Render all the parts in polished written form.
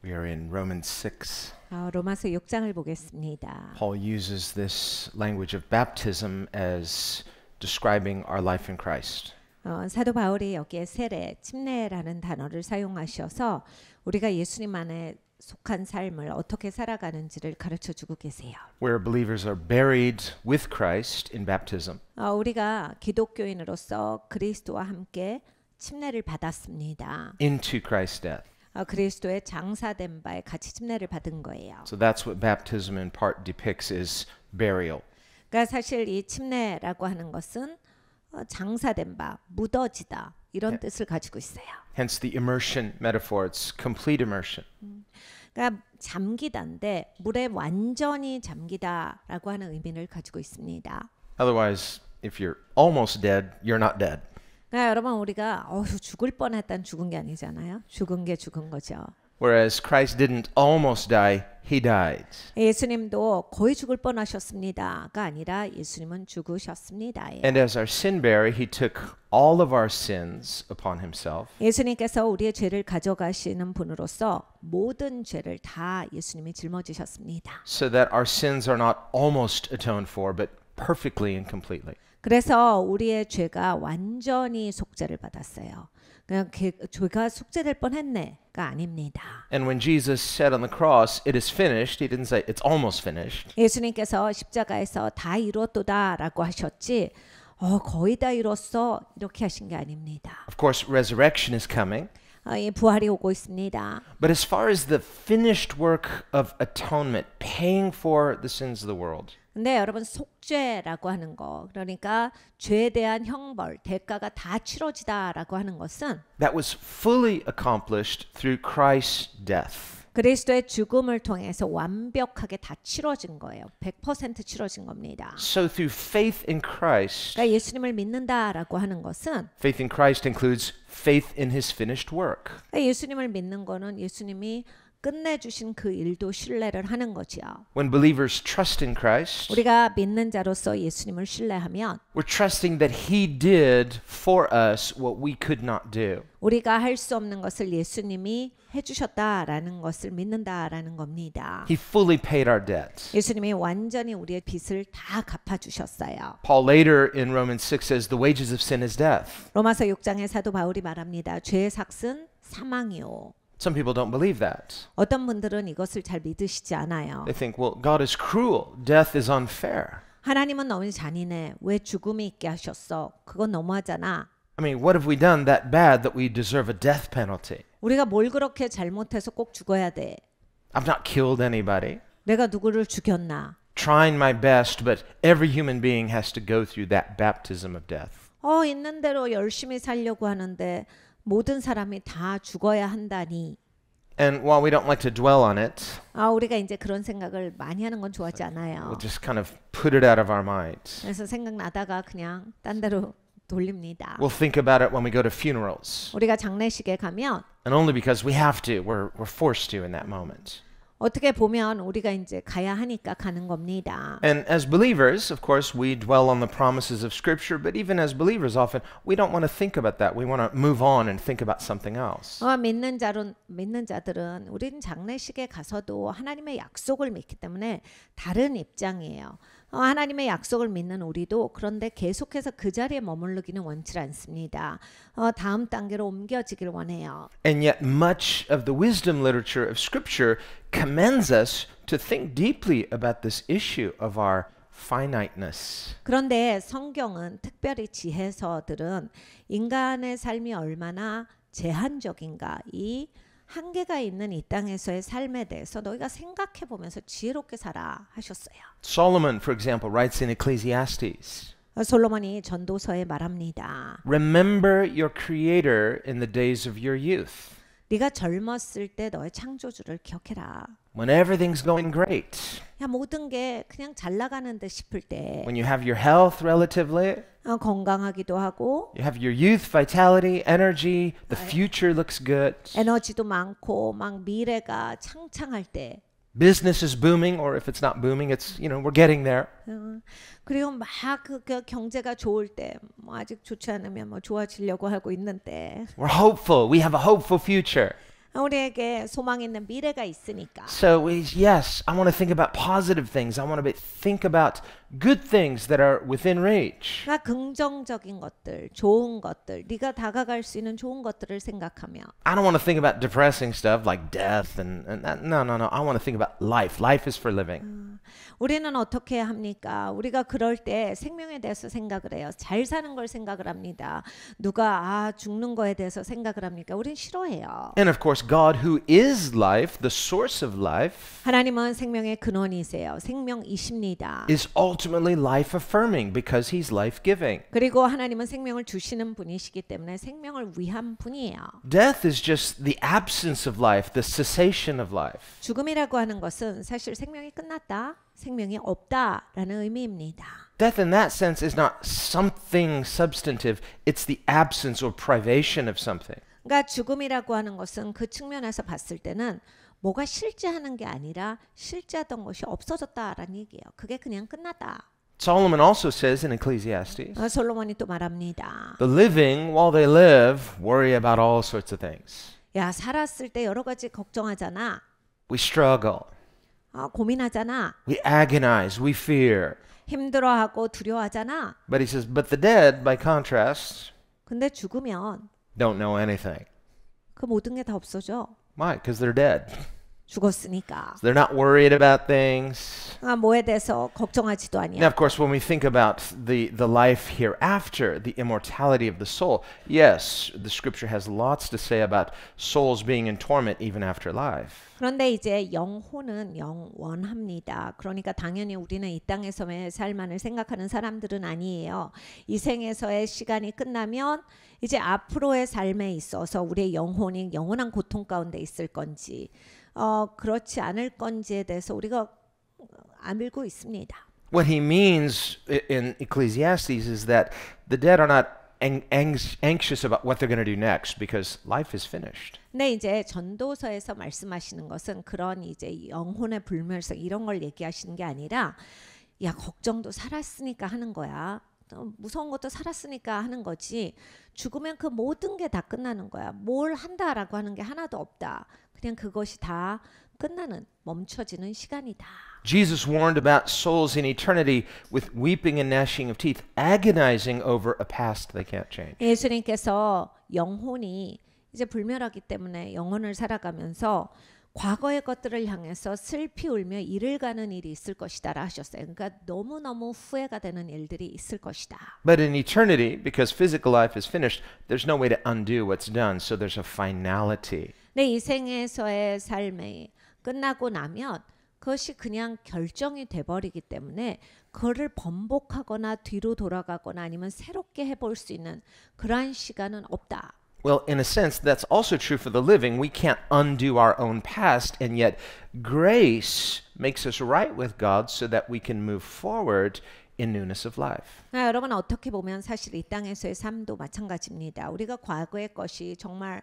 We are in Romans 6. 로마서 6장을 보겠습니다. Paul uses this language of baptism as describing our life in Christ. 사도 바울이 여기에 세례, 침례라는 단어를 사용하셔서 우리가 예수님 안에 속한 삶을 어떻게 살아가는지를 가르쳐 주고 계세요. Where believers are buried with Christ in baptism. 우리가 기독교인으로서 그리스도와 함께 침례를 받았습니다. Into Christ's death. 그리스도의 장사된 바에 같이 침례를 받은 거예요. So that's what baptism in part depicts is burial. 그러니까 사실 이 침례라고 하는 것은 장사된 바, 묻어지다 이런 뜻을 가지고 있어요. Hence the immersion metaphor. It's complete immersion. 그러니까 잠기다인데 물에 완전히 잠기다라고 하는 의미를 가지고 있습니다. Otherwise, if you're almost dead, you're not dead. 그러니까 여러분 우리가 죽을 뻔했다는 죽은 게 아니잖아요. 죽은 게 죽은 거죠. Whereas Christ didn't almost die, he died. 예수님도 거의 죽을 뻔하셨습니다가 아니라 예수님은 죽으셨습니다. And as our sin bearer, he took all of our sins upon himself. 예수님께서 우리의 죄를 가져가시는 분으로서 모든 죄를 다 예수님이 짊어지셨습니다. So that our sins are not almost atoned for, but perfectly and completely. 그래서 우리의 죄가 완전히 속죄를 받았어요. 그냥 죄가 속죄될 뻔했네가 아닙니다. And when Jesus said on the cross, "It is finished," he didn't say, "It's almost finished." 예수님께서 십자가에서 다 이뤘도다라고 하셨지 거의 다 이뤘어 이렇게 하신 게 아닙니다. Of course, resurrection is coming. 이 부활이 오고 있습니다. But as far as the finished work of atonement, paying for the sins of the world, 근데 여러분 속죄라고 하는 거 그러니까 죄에 대한 형벌 대가가 다 치러지다라고 하는 것은 that was fully accomplished through Christ's death. 그리스도의 죽음을 통해서 완벽하게 다 치러진 거예요. 100% 치러진 겁니다. So through faith in Christ, 그러니까 예수님을 믿는다라고 하는 것은 faith in Christ includes faith in his finished work. 그러니까 예수님을 믿는 거는 예수님이 끝내주신 그 일도 신뢰를 하는 거지요. When believers trust in Christ, 우리가 믿는 자로서 예수님을 신뢰하면 we're trusting that he did for us what we could not do. 우리가 할 수 없는 것을 예수님이 해주셨다라는 것을 믿는다라는 겁니다. He fully paid our debts. 예수님이 완전히 우리의 빚을 다 갚아주셨어요. Paul later in Romans 6 says the wages of sin is death. 로마서 6장에 사도 바울이 말합니다. 죄의 삭은 사망이요. Some people don't believe that. 어떤 분들은 이것을 잘 믿으시지 않아요. They think, well, God is cruel. Death is unfair. 하나님은 너무 잔인해. 왜 죽음이 있게 하셨어? 그건 너무하잖아. I mean, what have we done that bad that we deserve a death penalty? 우리가 뭘 그렇게 잘못해서 꼭 죽어야 돼? I've not killed anybody. 내가 누구를 죽였나? Trying my best, but every human being has to go through that baptism of death. 있는 대로 열심히 살려고 하는데 모든 사람이 다 죽어야 한다니. And while we don't like to dwell on it, 우리가 이제 그런 생각을 많이 하는 건 좋아하지 않아요. we'll just kind of put it out of our minds. 그래서 생각나다가 그냥 딴 데로 돌립니다. We'll think about it when we go to funerals. 우리가 장례식에 가면 And only because we have to, we're forced to in that moment. 어떻게 보면 우리가 이제 가야 하니까 가는 겁니다. And as believers, of course, we dwell on the promises of Scripture, but even as believers, often we don't want to think about that. We want to move on and think about something else. 믿는 자들은 우리는 장례식에 가서도 하나님의 약속을 믿기 때문에 다른 입장이에요. 하나님의 약속을 믿는 우리도 그런데 계속해서 그 자리에 머무르기는 원치 않습니다. 다음 단계로 옮겨지길 원해요. And yet much of the wisdom literature of Scripture commends us to think deeply about this issue of our finiteness. 그런데 성경은 특별히 지혜서들은 인간의 삶이 얼마나 제한적인가 이 한계가 있는 이 땅에서의 삶에 대해서 너희가 생각해 보면서 지혜롭게 살아 하셨어요. Solomon, for example, writes in Ecclesiastes, 솔로몬이 전도서에 말합니다. Remember your Creator in the days of your youth, 네가 젊었을 때 너의 창조주를 기억해라. when everything's going great, 야, 모든 게 그냥 잘 나가는 듯 싶을 때 when you have your health relatively, 건강하기도 하고 you have your youth, vitality, energy, the future looks good, 에너지도 많고 막 미래가 창창할 때 business is booming, or if it's not booming, it's, we're getting there. 그리고 막 그 경제가 좋을 때 아직 좋지 않으면 좋아지려고 하고 있는데 We're hopeful. We have a hopeful future. 우리에게 소망 있는 미래가 있으니까. So yes, I want to think about positive things. I want to think about good things that are within reach. 그러니까 긍정적인 것들, 좋은 것들, 네가 다가갈 수 있는 좋은 것들을 생각하며. I don't want to think about depressing stuff like death and that. No. I want to think about life. Life is for living. 우리는 어떻게 합니까? 우리가 그럴 때 생명에 대해서 생각을 해요. 잘 사는 걸 생각을 합니다. 누가 죽는 거에 대해서 생각을 합니까? 우린 싫어해요. And of course, God, who is life, the source of life, 하나님은 생명의 근원이세요. 생명이십니다. is ultimately life affirming because he's life giving. 그리고 하나님은 생명을 주시는 분이시기 때문에 생명을 위한 분이에요. Death is just the absence of life, the cessation of life. 죽음이라고 하는 것은 사실 생명이 끝났다, 생명이 없다라는 의미입니다. Death in that sense is not something substantive, it's the absence or privation of something. 그러니까 죽음이라고 하는 것은 그 측면에서 봤을 때는 뭐가 실제하는 게 아니라 실제하던 것이 없어졌다라는 얘기예요. 그게 그냥 끝났다. Solomon also says in Ecclesiastes, 솔로몬이 또 말합니다. the living, while they live, worry about all sorts of things. 야, 살았을 때 여러 가지 걱정하잖아. We struggle, 고민하잖아. we agonize, we fear. 힘들어하고 두려워하잖아. But he says, but the dead, by contrast, 근데 죽으면 don't know anything. 그 모든 게 다 없어져. Why? Because they're dead. 죽었으니까. They're not worried about things. 뭐에 대해서 걱정하지도 Now, 아니야. of course, when we think about the life hereafter, the immortality of the soul, yes, the scripture has lots to say about souls being in torment even after life. 그런데 이제 영혼은 영원합니다. 그러니까 당연히 우리는 이 땅에서의 삶만을 생각하는 사람들은 아니에요. 이 생에서의 시간이 끝나면 이제 앞으로의 삶에 있어서 우리의 영혼이 영원한 고통 가운데 있을 건지 그렇지 않을 건지에 대해서 우리가 알고 있습니다. What he means in Ecclesiastes is that the dead are not anxious about what they're going to do next because life is finished. 근데 이제 전도서에서 말씀하시는 것은 그런 이제 영혼의 불멸성 이런 걸 얘기하시는 게 아니라 야, 걱정도 살았으니까 하는 거야. 무서운 것도 살았으니까 하는 거지. 죽으면 그 모든 게 다 끝나는 거야. 뭘 한다라고 하는 게 하나도 없다. 그냥 그것이 다 끝나는 멈춰지는 시간이다. Jesus warned about souls in eternity with weeping and gnashing of teeth, agonizing over a past they can't change. 예수님께서 영혼이 이제 불멸하기 때문에 영혼을 살아가면서 과거의 것들을 향해서 슬피 울며 이를 가는 일이 있을 것이다라 하셨어요. 그러니까 너무너무 후회가 되는 일들이 있을 것이다. But in eternity, because physical life is finished, there's no way to undo what's done, so there's a finality. 내 이 생에서의 삶이 끝나고 나면 그것이 그냥 결정이 돼버리기 때문에 그거를 번복하거나 뒤로 돌아가거나 아니면 새롭게 해볼 수 있는 그러한 시간은 없다. Well, in a sense, that's also true for the living. We can't undo our own past, and yet grace makes us right with God so that we can move forward in newness of life. 여러분 어떻게 보면 사실 이 땅에서의 삶도 마찬가지입니다. 우리가 과거의 것이 정말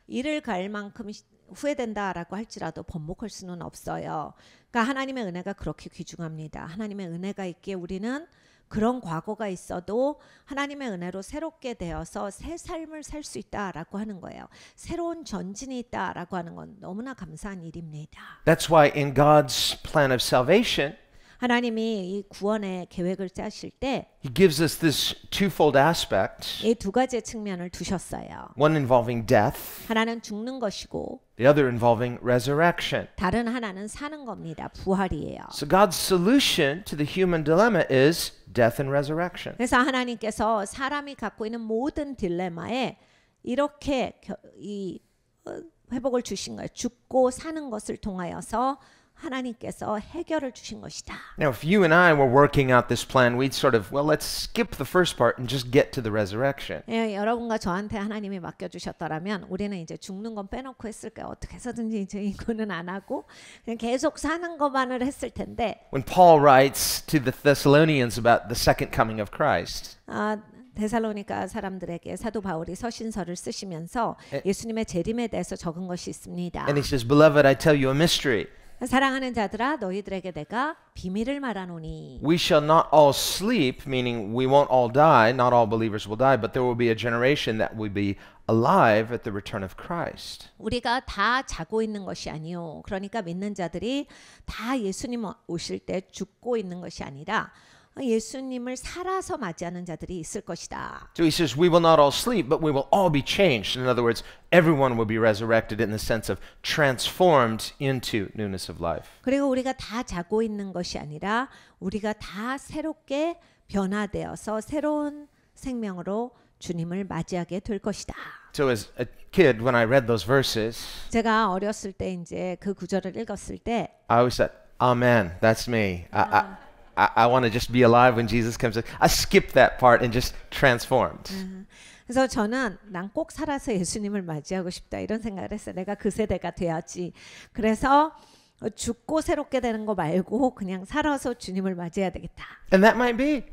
이를 갈 만큼 후회된다라고 할지라도 번복할 수는 없어요. 그러니까 하나님의 은혜가 그렇게 귀중합니다. 하나님의 은혜가 있기에 우리는 그런 과거가 있어도 하나님의 은혜로 새롭게 되어서 새 삶을 살 수 있다라고 하는 거예요. 새로운 전진이 있다라고 하는 건 너무나 감사한 일입니다. That's why in God's plan of salvation, 하나님이 이 구원의 계획을 짜실 때 이 He gives us this twofold aspect, 두 가지의 측면을 두셨어요. one involving death, 하나는 죽는 것이고 the other involving resurrection. 다른 하나는 사는 겁니다. 부활이에요. So God's solution to the human dilemma is death and resurrection. 그래서 하나님께서 사람이 갖고 있는 모든 딜레마에 이렇게 회복을 주신 거예요. 죽고 사는 것을 통하여서 하나님께서 해결을 주신 것이다. Now, if you and I were working out this plan, we'd sort of, well, let's skip the first part and just get to the resurrection. 여러분과 저한테 하나님이 맡겨주셨더라면 우리는 이제 죽는 건 빼놓고 했을 거예요. 어떻게 해서든지 이제 이거는 안 하고 그냥 계속 사는 것만을 했을 텐데. When Paul writes to the Thessalonians about the second coming of Christ, 데살로니가 사람들에게 사도 바울이 서신서를 쓰시면서 예수님의 재림에 대해서 적은 것이 있습니다. and he says, Beloved, I tell you a mystery. 사랑하는 자들아 너희들에게 내가 비밀을 말하노니 We shall not all sleep, meaning we won't all die, not all believers will die, but there will be a generation that will be alive at the return of Christ. 우리가 다 자고 있는 것이 아니요. 그러니까 믿는 자들이 다 예수님 오실 때 죽고 있는 것이 아니라 예수님을 살아서 맞이하는 자들이 있을 것이다. So he says, we will not all sleep, but we will all be changed. In other words, everyone will be resurrected in the sense of transformed into newness of life. 그리고 우리가 다 자고 있는 것이 아니라 우리가 다 새롭게 변화되어서 새로운 생명으로 주님을 맞이하게 될 것이다. So as a kid, when I read those verses, 제가 어렸을 때 이제 그 구절을 읽었을 때 I always said, Amen, that's me. I want to just be alive when Jesus comes. I skipped that part and just transformed. 그래서 저는 난 꼭 살아서 예수님을 맞이하고 싶다 이런 생각을 했어요. 내가 그 세대가 돼야지. 그래서 죽고 새롭게 되는 거 말고 그냥 살아서 주님을 맞이해야 되겠다. And that might be.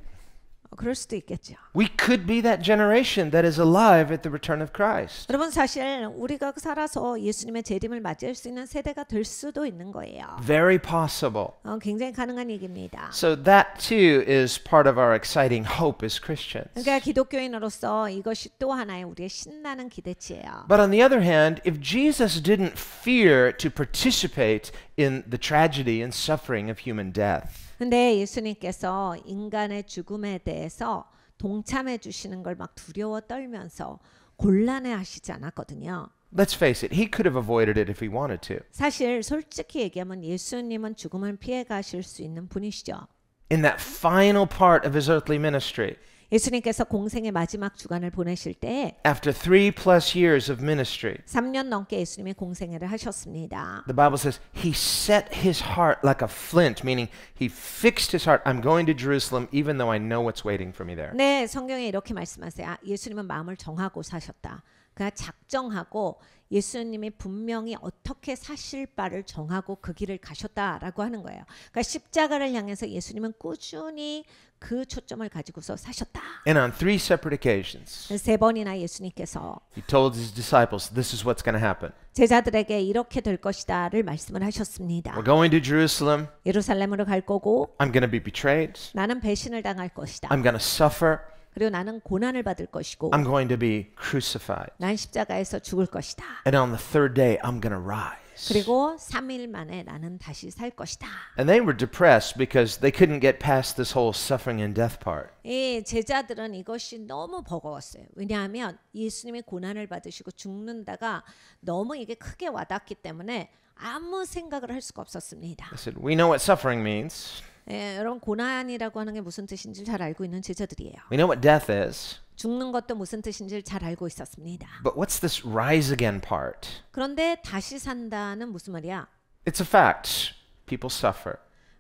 그럴 수도 있겠죠. We could be that generation that is alive at the return of Christ. 여러분 사실 우리가 살아서 예수님의 재림을 맞이할 수 있는 세대가 될 수도 있는 거예요. Very possible. 굉장히 가능한 얘기입니다. So that too is part of our exciting hope as Christians. 그러니까 기독교인으로서 이것이 또 하나의 우리의 신나는 기대치예요. But on the other hand, if Jesus didn't fear to participate in the tragedy and suffering of human death, 근데 예수님께서 인간의 죽음에 대해서 동참해 주시는 걸 막 두려워 떨면서 곤란해 하시지 않았거든요. let's face it, he could have avoided it if he wanted to. 사실 솔직히 얘기하면 예수님은 죽음을 피해 가실 수 있는 분이시죠. In that final part of his earthly ministry, 예수님께서 공생의 마지막 주간을 보내실 때 after 3+ years of ministry, 3년 넘게 예수님이 공생애를 하셨습니다. the Bible says he set his heart like a flint, meaning he fixed his heart. I'm going to Jerusalem even though I know what's waiting for me there. 네, 성경에 이렇게 말씀하세요. 예수님은 마음을 정하고 사셨다. 그냥 작정하고 예수님이 분명히 어떻게 사실 바를 정하고 그 길을 가셨다라고 하는 거예요. 그러니까 십자가를 향해서 예수님은 꾸준히 그 초점을 가지고서 사셨다. And on 3 separate occasions, 3번이나 예수님께서 he told his disciples, this is what's going to happen. 제자들에게 이렇게 될 것이다를 말씀을 하셨습니다. We're going to Jerusalem. 예루살렘으로 갈 거고 I'm going to be betrayed. 나는 배신을 당할 것이다. I'm going to suffer. 그리고 나는 고난을 받을 것이고 I'm going to be crucified. 난 십자가에서 죽을 것이다. And on the 3rd day, I'm going to rise. 그리고 3일 만에 나는 다시 살 것이다. And they were depressed because they couldn't get past this whole suffering and death part. 이 제자들은 이것이 너무 버거웠어요. 왜냐하면 예수님이 고난을 받으시고 죽는다가 너무 이게 크게 와닿기 때문에 아무 생각을 할 수가 없었습니다. They said, we know what suffering means. 예, 여러분 고난이라고 하는 게 무슨 뜻인지 잘 알고 있는 제자들이에요. We know what death is. 죽는 것도 무슨 뜻인지 잘 알고 있었습니다. But what's this rise again part? 그런데 다시 산다는 무슨 말이야? It's a fact. People suffer.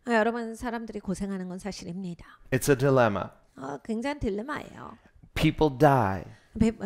여러분 사람들이 고생하는 건 사실입니다. It's a dilemma. 굉장한 딜레마예요. People die.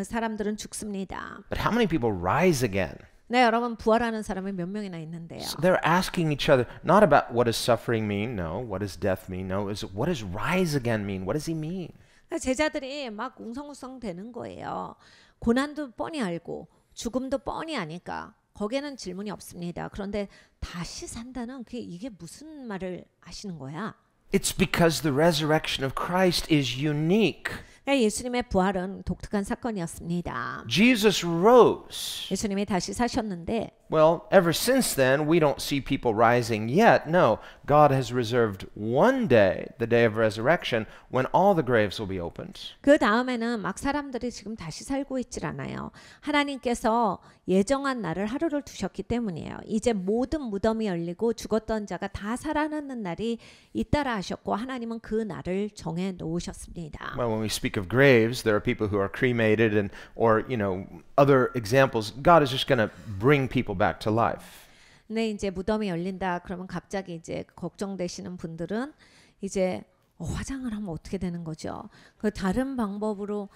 사람들은 죽습니다. But how many people rise again? 네, 여러분 부활하는 사람이 몇 명이나 있는데요. So they're asking each other, not about what does suffering mean? No. What does death mean? No. What does rise again mean? What does he mean? 제자들이 막 웅성웅성 되는 거예요. 고난도 뻔히 알고 죽음도 뻔히 아니까 거기에는 질문이 없습니다. 그런데 다시 산다는 이게 무슨 말을 하시는 거야? It's because the resurrection of Christ is unique. 예수님의 부활은 독특한 사건이었습니다. Jesus rose. 예수님이 다시 사셨는데 Well, ever since then, we don't see people rising yet. No, God has reserved one day, the day of resurrection, when all the graves will be opened. 그 다음에는 막 사람들이 지금 다시 살고 있질 않아요. 하나님께서 예정한 날을 하루를 두셨기 때문이에요. 이제 모든 무덤이 열리고 죽었던 자가 다 살아나는 날이 있다라 하셨고 하나님은 그 날을 정해 놓으셨습니다. Well, when we speak of graves, there are people who are cremated and or, other examples. God is just going to bring people back to life. 네, 이제 무덤이 열린다. 그러면 갑자기 이제 걱정되시는 분들은 이제 화장을 하면 어떻게 되는 거죠? 그 다른 방법으로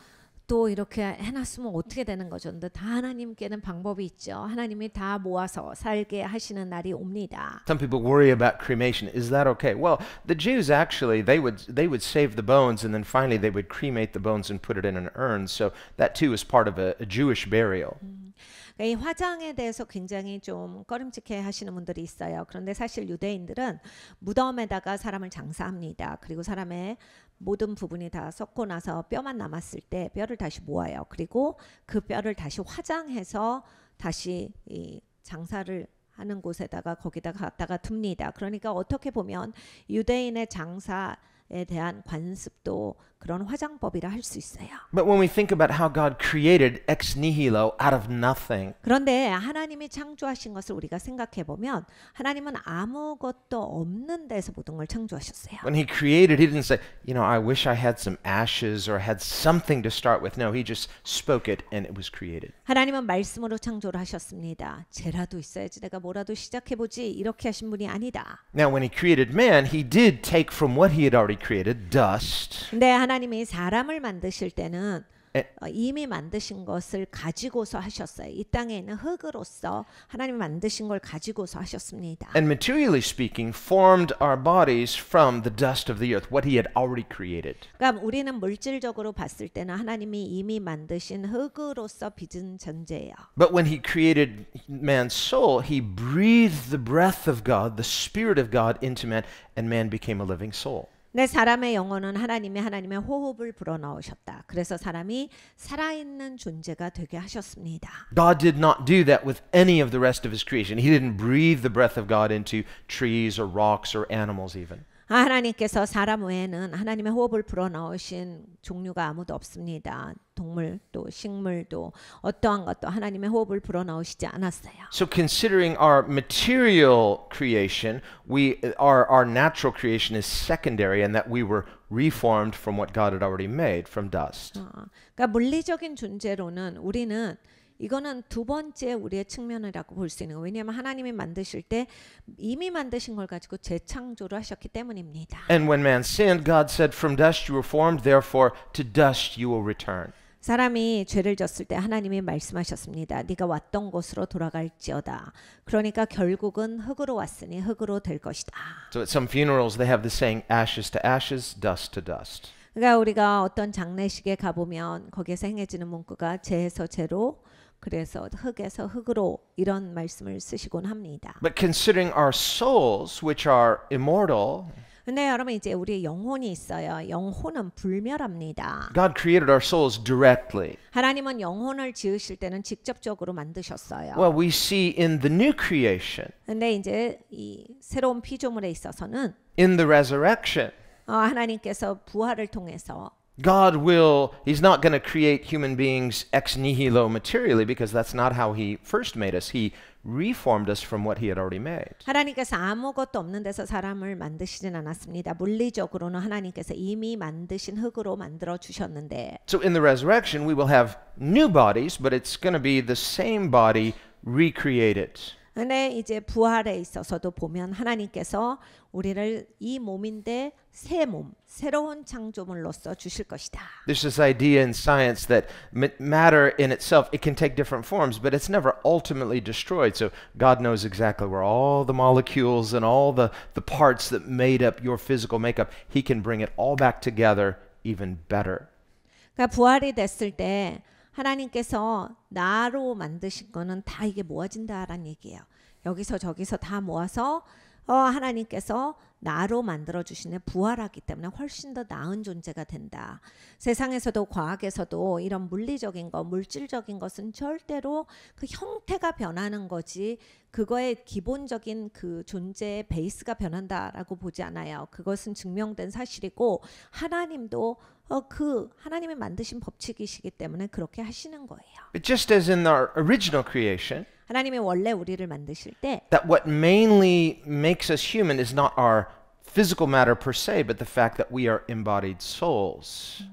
또 이렇게 해놨으면 어떻게 되는 거죠? 근데 다 하나님께는 방법이 있죠. 하나님이 다 모아서 살게 하시는 날이 옵니다. Some people worry about cremation. Is that okay? Well, the Jews actually they would save the bones and then finally they would cremate the bones and put it in an urn. So that too is part of a Jewish burial. 그러니까 이 화장에 대해서 굉장히 좀 꺼림칙해 하시는 분들이 있어요. 그런데 사실 유대인들은 무덤에다가 사람을 장사합니다. 그리고 사람의 모든 부분이 다 썩고 나서 뼈만 남았을 때 뼈를 다시 모아요. 그리고 그 뼈를 다시 화장해서 다시 이 장사를 하는 곳에다가 거기다가 갖다가 둡니다. 그러니까 어떻게 보면 유대인의 장사에 대한 관습도 그런 화장법이라 할 수 있어요. But when we think about how God created ex nihilo out of nothing, 그런데 하나님이 창조하신 것을 우리가 생각해 보면 하나님은 아무것도 없는 데서 모든 걸 창조하셨어요. when He created, He didn't say, I wish I had some ashes or had something to start with. No, He just spoke it and it was created. 하나님은 말씀으로 창조를 하셨습니다. 죄라도 있어야지 내가 뭐라도 시작해 보지 이렇게 하신 분이 아니다. Now, when He created man, He did take from what He had already created, dust, 근데 하나님이 사람을 만드실 때는 에. 이미 만드신 것을 가지고서 하셨어요. 이 땅에 있는 흙으로서 하나님이 만드신 걸 가지고서 하셨습니다. and materially speaking, formed our bodies from the dust of the earth, what He had already created. 그러니까 우리는 물질적으로 봤을 때는 하나님이 이미 만드신 흙으로서 빚은 존재예요. But when He created man's soul, He breathed the breath of God, the Spirit of God into man, and man became a living soul. 내 사람의 영혼은 하나님의 호흡을 불어넣으셨다. 그래서 사람이 살아있는 존재가 되게 하셨습니다. God did not do that with any of the rest of His creation. He didn't breathe the breath of God into trees or rocks or animals even. 하나님께서 사람 외에는 하나님의 호흡을 불어넣으신 종류가 아무도 없습니다. 동물도 식물도 어떠한 것도 하나님의 호흡을 불어넣으시지 않았어요. So considering our material creation, our natural creation is secondary and that we were reformed from what God had already made from dust. 그러니까 물리적인 존재로는 우리는 이거는 두 번째 우리의 측면이라고 볼 수 있는 거예요. 왜냐하면 하나님이 만드실 때 이미 만드신 걸 가지고 재창조를 하셨기 때문입니다. And when man sinned, God said, "From dust you were formed, therefore to dust you will return." 사람이 죄를 졌을 때 하나님이 말씀하셨습니다. 네가 왔던 곳으로 돌아갈지어다. 그러니까 결국은 흙으로 왔으니 흙으로 될 것이다. So at some funerals they have the saying, ashes to ashes, dust to dust. 그러니까 우리가 어떤 장례식에 가보면 거기에서 행해지는 문구가 재에서 재로 그래서 흙에서 흙으로 이런 말씀을 쓰시곤 합니다. But considering our souls, which are immortal, 근데 여러분 이제 우리 영혼이 있어요. 영혼은 불멸합니다. God created our souls directly. 하나님은 영혼을 지으실 때는 직접적으로 만드셨어요. Well, we see in the new creation, 근데 이제 이 새로운 피조물에 있어서는 in the resurrection, 하나님께서 부활을 통해서 He's not going to create human beings ex nihilo materially because that's not how He first made us. He reformed us from what He had already made. 하나님께서 아무것도 없는 데서 사람을 만드시진 않았습니다. 물리적으로는 하나님께서 이미 만드신 흙으로 만들어 주셨는데 So in the resurrection, we will have new bodies, but it's going to be the same body recreated. 근데 이제 부활에 있어서도 보면 하나님께서 우리를 이 몸인데 새 몸, 새로운 창조물로서 주실 것이다. There's this idea in science that matter in itself, it can take different forms, but it's never ultimately destroyed. So God knows exactly where all the molecules and all the parts that made up your physical makeup, He can bring it all back together even better. 그러니까 부활이 됐을 때 하나님께서 나로 만드신 거는 다 이게 모아진다라는 얘기예요. 여기서 저기서 다 모아서 하나님께서 나로 만들어 주시네 부활하기 때문에 훨씬 더 나은 존재가 된다. 세상에서도 과학에서도 이런 물리적인 것, 물질적인 것은 절대로 그 형태가 변하는 거지 그거의 기본적인 그 존재의 베이스가 변한다라고 보지 않아요. 그것은 증명된 사실이고 하나님도 그 하나님이 만드신 법칙이시기 때문에 그렇게 하시는 거예요. But just as in our original creation, 하나님이 원래 우리를 만드실 때 that what mainly makes us human is not our physical matter per se, but the fact that we are embodied souls.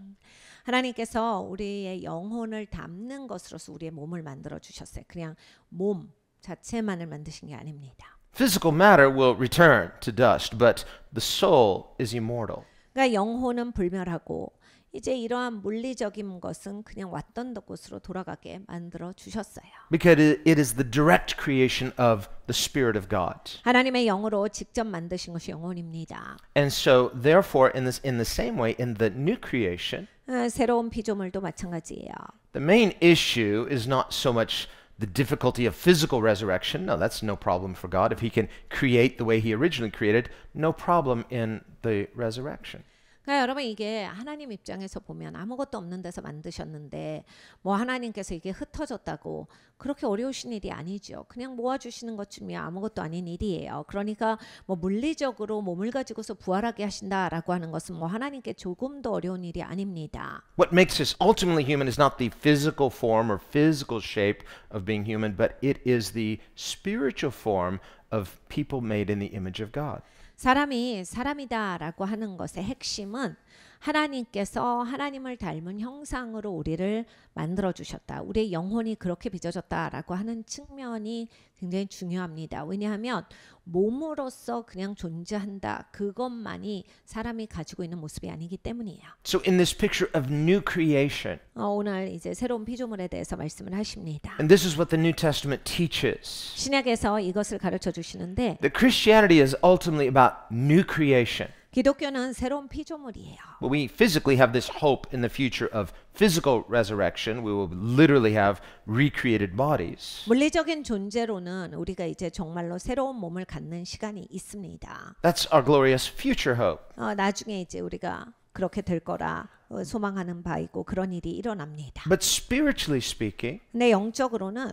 하나님께서 우리의 영혼을 담는 것으로서 우리의 몸을 만들어 주셨어요. 그냥 몸 자체만을 만드신 게 아닙니다. Physical matter will return to dust, but the soul is immortal. 그러니까 영혼은 불멸하고 이제 이러한 물리적인 것은 그냥 왔던 곳으로 돌아가게 만들어 주셨어요. Because it is the direct creation of the Spirit of God. 하나님의 영으로 직접 만드신 것이 영혼입니다. And so, therefore, in the same way, in the new creation, 새로운 피조물도 마찬가지예요. the main issue is not so much the difficulty of physical resurrection. No, that's no problem for God. If he can create the way he originally created, no problem in the resurrection. 그러니까 여러분 이게 하나님 입장에서 보면 아무것도 없는 데서 만드셨는데 뭐 하나님께서 이게 흩어졌다고 그렇게 어려우신 일이 아니죠. 그냥 모아주시는 것쯤이야 아무것도 아닌 일이에요. 그러니까 뭐 물리적으로 몸을 가지고서 부활하게 하신다라고 하는 것은 뭐 하나님께 조금 더 어려운 일이 아닙니다. What makes us ultimately human is not the physical form or physical shape of being human, but it is the spiritual form of people made in the image of God. 사람이 사람이다라고 하는 것의 핵심은 하나님께서 하나님을 닮은 형상으로 우리를 만들어 주셨다. 우리의 영혼이 그렇게 빚어졌다라고 하는 측면이 굉장히 중요합니다. 왜냐하면 몸으로서 그냥 존재한다. 그것만이 사람이 가지고 있는 모습이 아니기 때문이에요. So in this picture of new creation, 오늘 이제 새로운 피조물에 대해서 말씀을 하십니다. and this is what the New Testament teaches, 신약에서 이것을 가르쳐 주시는데 that Christianity is ultimately about new creation. 기독교는 새로운 피조물이에요. Well, we physically have this hope in the future of physical resurrection. We will literally have recreated bodies. 물리적인 존재로는 우리가 이제 정말로 새로운 몸을 갖는 시간이 있습니다. That's our glorious future hope. 나중에 이제 우리가 그렇게 될 거라 소망하는 바이고 그런 일이 일어납니다. But spiritually speaking, 근데 영적으로는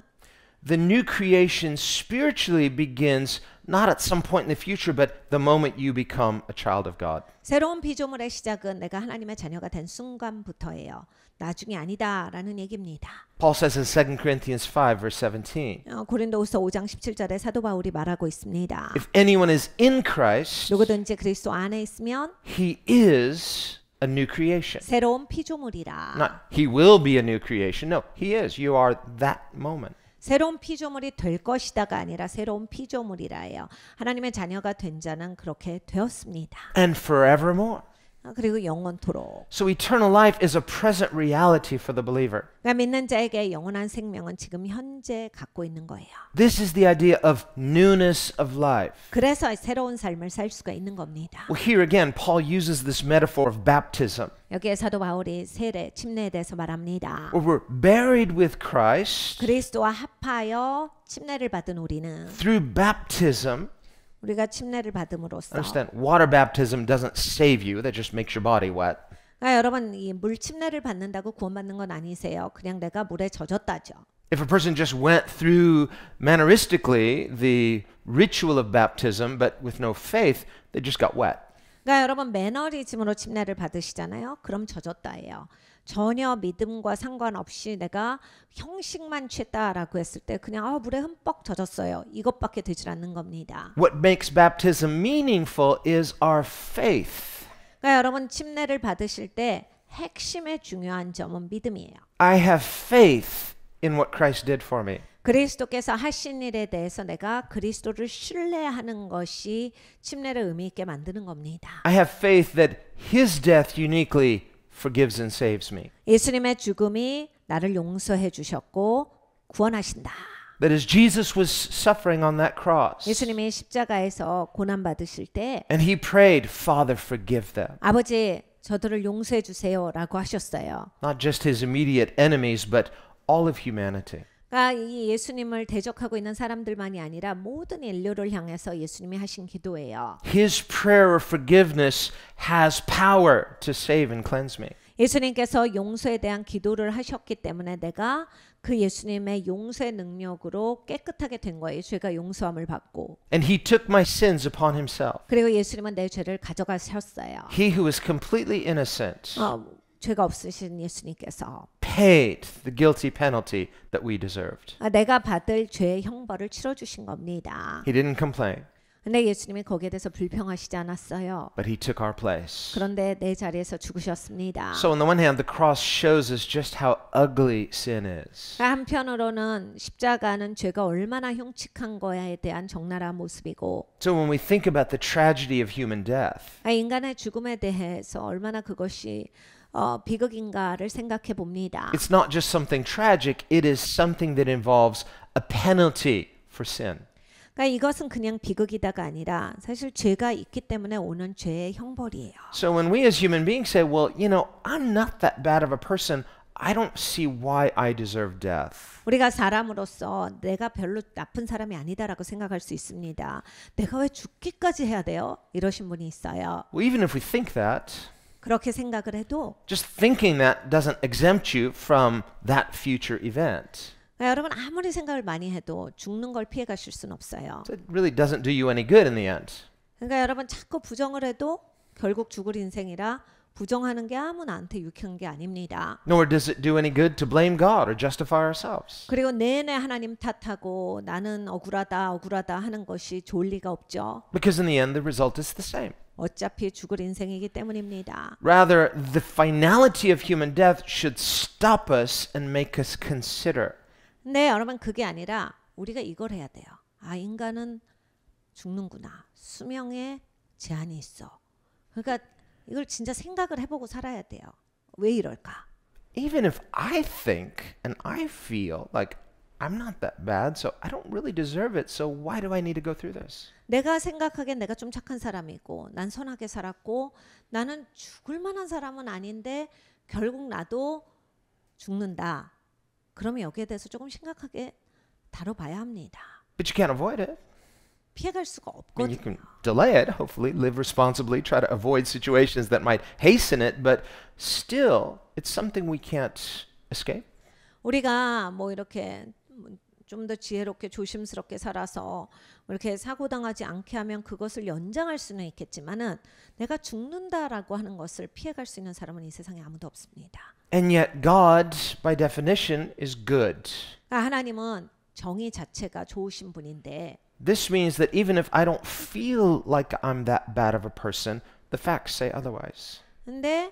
the new creation spiritually begins not at some point in the future, but the moment you become a child of God. 새로운 피조물의 시작은 내가 하나님의 자녀가 된 순간부터예요. 나중이 아니다라는 얘기입니다. Paul says in 2 Corinthians 5, verse 17, 고린도후서 5장 17절에 사도 바울이 말하고 있습니다. if anyone is in Christ, 누구든지 그리스도 안에 있으면 he is a new creation. 새로운 피조물이라. Not he will be a new creation. No, he is. You are that moment. 새로운 피조물이 될 것이다가 아니라 새로운 피조물이라예요. 하나님의 자녀가 된 자는 그렇게 되었습니다. And forevermore. 그리고 영원토록. So eternal life is a present reality for the believer. 그러니까 믿는 자에게 영원한 생명은 지금 현재 갖고 있는 거예요. This is the idea of newness of life. 그래서 새로운 삶을 살 수가 있는 겁니다. Well, here again, Paul uses this metaphor of baptism. 여기에 사도 바울이 세례, 침례에 대해서 말합니다. Where we're buried with Christ 그리스도와 합하여 침례를 받은 우리는 through baptism. 우리가 침례를 받음으로써 Understand, water baptism doesn't save you. That just makes your body wet. 그러니까 여러분 이 물 침례를 받는다고 구원받는 건 아니세요. 그냥 내가 물에 젖었다죠. If a person just went through manneristically the ritual of baptism but with no faith, they just got wet. 그러니까 여러분 매너리즘으로 침례를 받으시잖아요. 그럼 젖었다예요. 전혀 믿음과 상관없이 내가 형식만 취했다라고 했을 때 그냥 물에 흠뻑 젖었어요. 이것밖에 되질 않는 겁니다. What makes baptism meaningful is our faith. 그러니까 여러분 침례를 받으실 때 핵심의 중요한 점은 믿음이에요. I have faith in what Christ did for me. 그리스도께서 하신 일에 대해서 내가 그리스도를 신뢰하는 것이 침례를 의미 있게 만드는 겁니다. I have faith that his death uniquely forgives and saves me. 예수님의 죽음이 나를 용서해 주셨고 구원하신다. That as Jesus was suffering on that cross, 예수님이 십자가에서 고난 받으실 때 and he prayed, Father, forgive them. 아버지 저들을 용서해 주세요라고 하셨어요. Not just his immediate enemies, but all of humanity. 그러니까 이 예수님을 대적하고 있는 사람들만이 아니라 모든 인류를 향해서 예수님이 하신 기도예요. His prayer of forgiveness has power to save and cleanse me. 예수님께서 용서에 대한 기도를 하셨기 때문에 내가 그 예수님의 용서의 능력으로 깨끗하게 된 거예요. 죄가 용서함을 받고. And he took my sins upon himself. 그리고 예수님은 내 죄를 가져가셨어요. He who was completely innocent 죄가 없으신 예수님께서 paid the guilty penalty that we deserved. 내가 받을 죄의 형벌을 치러주신 겁니다. He didn't complain, 근데 예수님이 거기에 대해서 불평하시지 않았어요. but he took our place. 그런데 내 자리에서 죽으셨습니다. So on the one hand, the cross shows us just how ugly sin is. 한편으로는 십자가는 죄가 얼마나 흉측한 거야에 대한 적나라한 모습이고 So when we think about the tragedy of human death, 인간의 죽음에 대해서 얼마나 그것이 비극인가를 생각해 봅니다. it's not just something tragic, it is something that involves a penalty for sin. 그러니까 이것은 그냥 비극이다가 아니라 사실 죄가 있기 때문에 오는 죄의 형벌이에요. So when we as human beings say, well, you know, I'm not that bad of a person, I don't see why I deserve death. 우리가 사람으로서 내가 별로 나쁜 사람이 아니다라고 생각할 수 있습니다. 내가 왜 죽기까지 해야 돼요? 이러신 분이 있어요. Well, even if we think that, 그렇게 생각을 해도 just thinking that doesn't exempt you from that future event. 여러분 아무리 생각을 많이 해도 죽는 걸 피해 가실 수는 없어요. So it really doesn't do you any good in the end. 그러니까 여러분 자꾸 부정을 해도 결국 죽을 인생이라 부정하는 게 아무 나한테 유익한 게 아닙니다. Nor does it do any good to blame God or justify ourselves. 그리고 내내 하나님 탓하고 나는 억울하다 하는 것이 좋을 리가 없죠. Because in the end, the result is the same. 어차피 죽을 인생이기 때문입니다. Rather, the finality of human death should stop us and make us consider. 근데 여러분 그게 아니라 우리가 이걸 해야 돼요. 아 인간은 죽는구나. 수명에 제한이 있어. 그러니까 이걸 진짜 생각을 해보고 살아야 돼요. 왜 이럴까? Even if I think and I feel like I'm not that bad, so I don't really deserve it, so why do I need to go through this? 내가 생각하기엔 내가 좀 착한 사람이고 난 선하게 살았고 나는 죽을 만한 사람은 아닌데 결국 나도 죽는다. 그러면 여기에 대해서 조금 심각하게 다뤄봐야 합니다. But you can't avoid it. 피해갈 수가 I mean, you 없거든요. can delay it, hopefully, live responsibly, try to avoid situations that might hasten it, but still, it's something we can't escape. 우리가 뭐 이렇게 좀 더 지혜롭게 조심스럽게 살아서 이렇게 사고 당하지 않게 하면 그것을 연장할 수는 있겠지만은 내가 죽는다라고 하는 것을 피해갈 수 있는 사람은 이 세상에 아무도 없습니다. And yet, God, by definition, is good. 그러니까 하나님은 정의 자체가 좋으신 분인데 This means that even if I don't feel like I'm that bad of a person, the facts say otherwise. 근데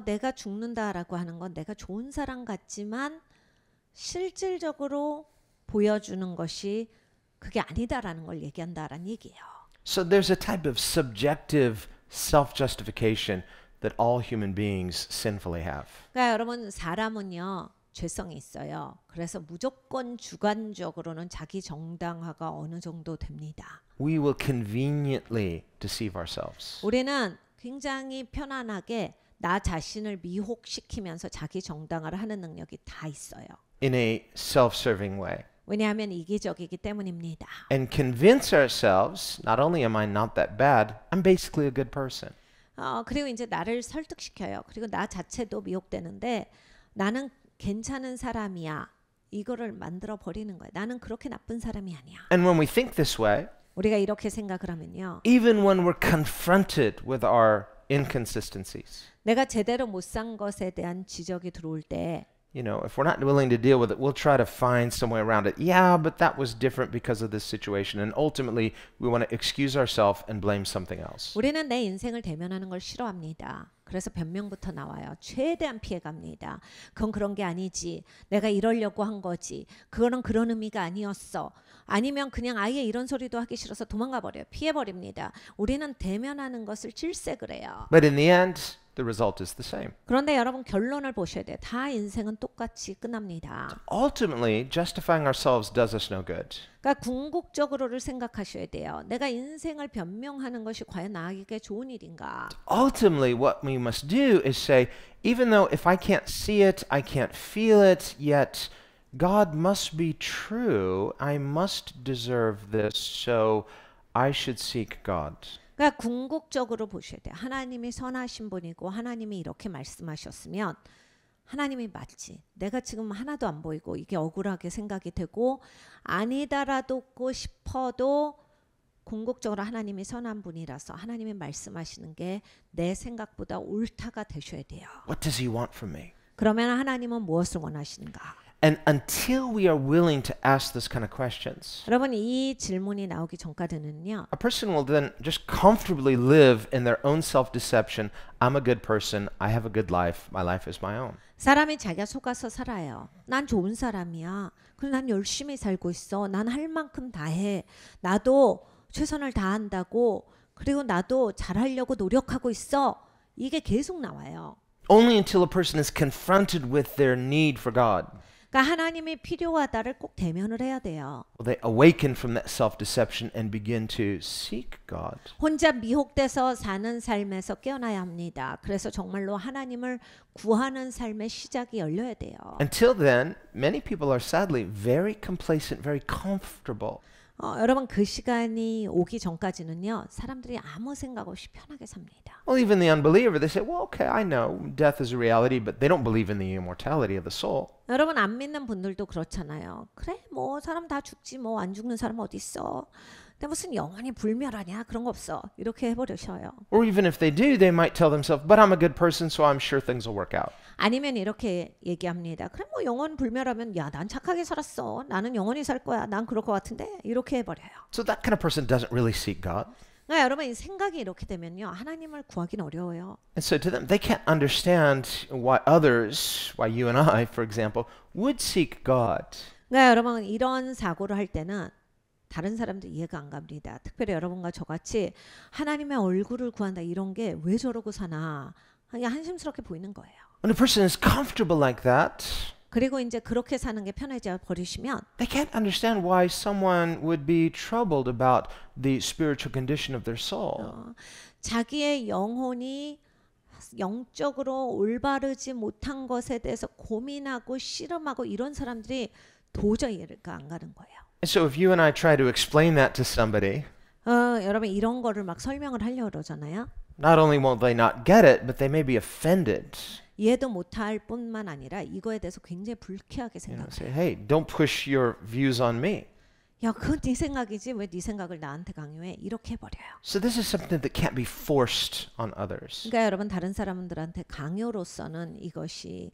내가 죽는다라고 하는 건 내가 좋은 사람 같지만 실질적으로 보여주는 것이 그게 아니다라는 걸 얘기한다라는 얘기예요. So there's a type of subjective self-justification that all human beings sinfully have. 그러니까 여러분 사람은요 죄성이 있어요. 그래서 무조건 주관적으로는 자기 정당화가 어느 정도 됩니다. We will conveniently deceive ourselves. 우리는 굉장히 편안하게 나 자신을 미혹시키면서 자기 정당화를 하는 능력이 다 있어요. In a self-serving way. 왜냐하면 이기적이기 때문입니다. And convince ourselves, not only am I not that bad, I'm basically a good person. 그리고 이제 나를 설득시켜요. 그리고 나 자체도 미혹되는데 나는 괜찮은 사람이야. 이거를 만들어 버리는 거예요. 나는 그렇게 나쁜 사람이 아니야. And when we think this way, 우리가 이렇게 생각을 하면요. even when we're confronted with our inconsistencies, 내가 제대로 못 산 것에 대한 지적이 들어올 때 you know, if we're not willing to deal with it, we'll try to find some way around it. Yeah, but that was different because of this situation. And ultimately, we want to excuse ourselves and blame something else. 우리는 내 인생을 대면하는 걸 싫어합니다. 그래서 변명부터 나와요. 최대한 피해갑니다. 그건 그런 게 아니지. 내가 이러려고 한 거지. 그거는 그런 의미가 아니었어. 아니면 그냥 아예 이런 소리도 하기 싫어서 도망가 버려요. 피해버립니다. 우리는 대면하는 것을 질색을 해요. But in the end, the result is the same. 그런데 여러분 결론을 보셔야 돼요. 다 인생은 똑같이 끝납니다. Ultimately, justifying ourselves does us no good. 그러니까 궁극적으로를 생각하셔야 돼요. 내가 인생을 변명하는 것이 과연 나에게 좋은 일인가? Ultimately, what we must do is say, even though if I can't see it, I can't feel it, yet God must be true. I must deserve this, so I should seek God. 그러니까 궁극적으로 보셔야 돼요. 하나님이 선하신 분이고 하나님이 이렇게 말씀하셨으면 하나님이 맞지. 내가 지금 하나도 안 보이고 이게 억울하게 생각이 되고 아니다라고 싶어도 궁극적으로 하나님이 선한 분이라서 하나님이 말씀하시는 게 내 생각보다 옳다가 되셔야 돼요. What does He want from me? 그러면 하나님은 무엇을 원하시는가? And until we are willing to ask this kind of questions, 여러분 이 질문이 나오기 전까지는요. a person will then just comfortably live in their own self-deception. I'm a good person. I have a good life. My life is my own. 사람이 자기가 속아서 살아요. 난 좋은 사람이야. 그럼 난 열심히 살고 있어. 난 할 만큼 다 해. 나도 최선을 다한다고. 그리고 나도 잘하려고 노력하고 있어. 이게 계속 나와요. Only until a person is confronted with their need for God. 그러니까 하나님이 필요하다를 꼭 대면을 해야 돼요. Well, they awaken from that self-deception and begin to seek God. 혼자 미혹돼서 사는 삶에서 깨어나야 합니다. 그래서 정말로 하나님을 구하는 삶의 시작이 열려야 돼요. Until then, many people are sadly very complacent, very comfortable. 여러분 그 시간이 오기 전까지는요. 사람들이 아무 생각 없이 편하게 삽니다. Well, even the unbeliever, they say, well, okay, I know death is a reality, but they don't believe in the immortality of the soul. 여러분 안 믿는 분들도 그렇잖아요. 그래 뭐 사람 다 죽지 뭐 안 죽는 사람 어디 있어. 근데 무슨 영원히 불멸하냐 그런 거 없어. 이렇게 해버리셔요. Or even if they do, they might tell themselves, but I'm a good person, so I'm sure things will work out. 아니면 이렇게 얘기합니다. 그래 뭐 영원 불멸하면 야 난 착하게 살았어. 나는 영원히 살 거야. 난 그럴 것 같은데 이렇게 해버려요. So that kind of person doesn't really seek God. 그러니까 여러분 이 생각이 이렇게 되면요. 하나님을 구하기는 어려워요. And so to them, they can't understand why others, why you and I, for example, would seek God. 그러니까 여러분 이런 사고를 할 때는 다른 사람들 이해가 안 갑니다. 특별히 여러분과 저같이 하나님의 얼굴을 구한다 이런 게 왜 저러고 사나 그냥 한심스럽게 보이는 거예요. When a person is comfortable like that, 그리고 이제 그렇게 사는 게 편해져 버리시면 they can't understand why someone would be troubled about the spiritual condition of their soul. 자기의 영혼이 영적으로 올바르지 못한 것에 대해서 고민하고 씨름하고 이런 사람들이 도저히 이해가 안 가는 거예요. And so if you and I try to explain that to somebody, 여러분 이런 거를 막 설명을 하려고 그러잖아요. not only won't they not get it, but they may be offended. 이해도 못할 뿐만 아니라 이거에 대해서 굉장히 불쾌하게 You know, 생각해요. say, hey, don't push your views on me. 야, 그건 네 생각이지 왜 네 생각을 나한테 강요해? 이렇게 해버려요. So this is something that can't be forced on others. 그러니까 여러분 다른 사람들한테 강요로서는 이것이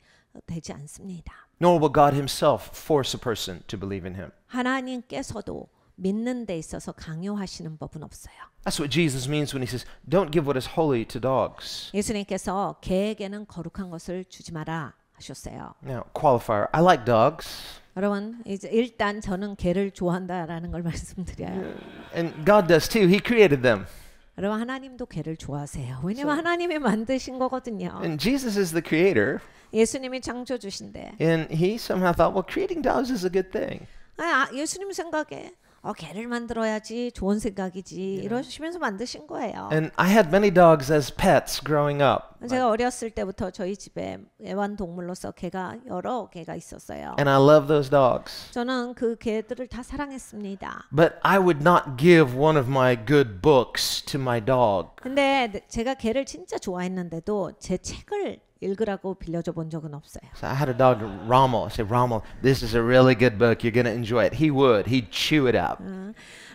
되지 않습니다. Nor will God himself force a person to believe in him. 하나님께서도 믿는 데 있어서 강요하시는 법은 없어요. That's what Jesus means when he says, don't give what is holy to dogs. 예수님께서 개에게는 거룩한 것을 주지 마라 하셨어요. Now, qualifier, I like dogs. 여러분 이제 일단 저는 개를 좋아한다라는 걸 말씀드려요. And God does too. He created them. 여러분 하나님도 개를 좋아하세요. 왜냐면 하나님이 만드신 거거든요. And Jesus is the creator. 예수님이 창조주신데 And he somehow thought, well, creating dogs is a good thing. 예수님 생각에 개를 만들어야지 좋은 생각이지 이러시면서 만드신 거예요. And I had many dogs as pets growing up. 제가 어렸을 때부터 저희 집에 애완동물로서 개가 여러 개가 있었어요. And I love those dogs. 저는 그 개들을 다 사랑했습니다. But I would not give one of my good books to my dog. 근데 제가 개를 진짜 좋아했는데도 제 책을 읽으라고 빌려줘 본 적은 없어요. So I had a dog, Rommel. I said, Rommel, this is a really good book. You're going to enjoy it. He would. He'd chew it up.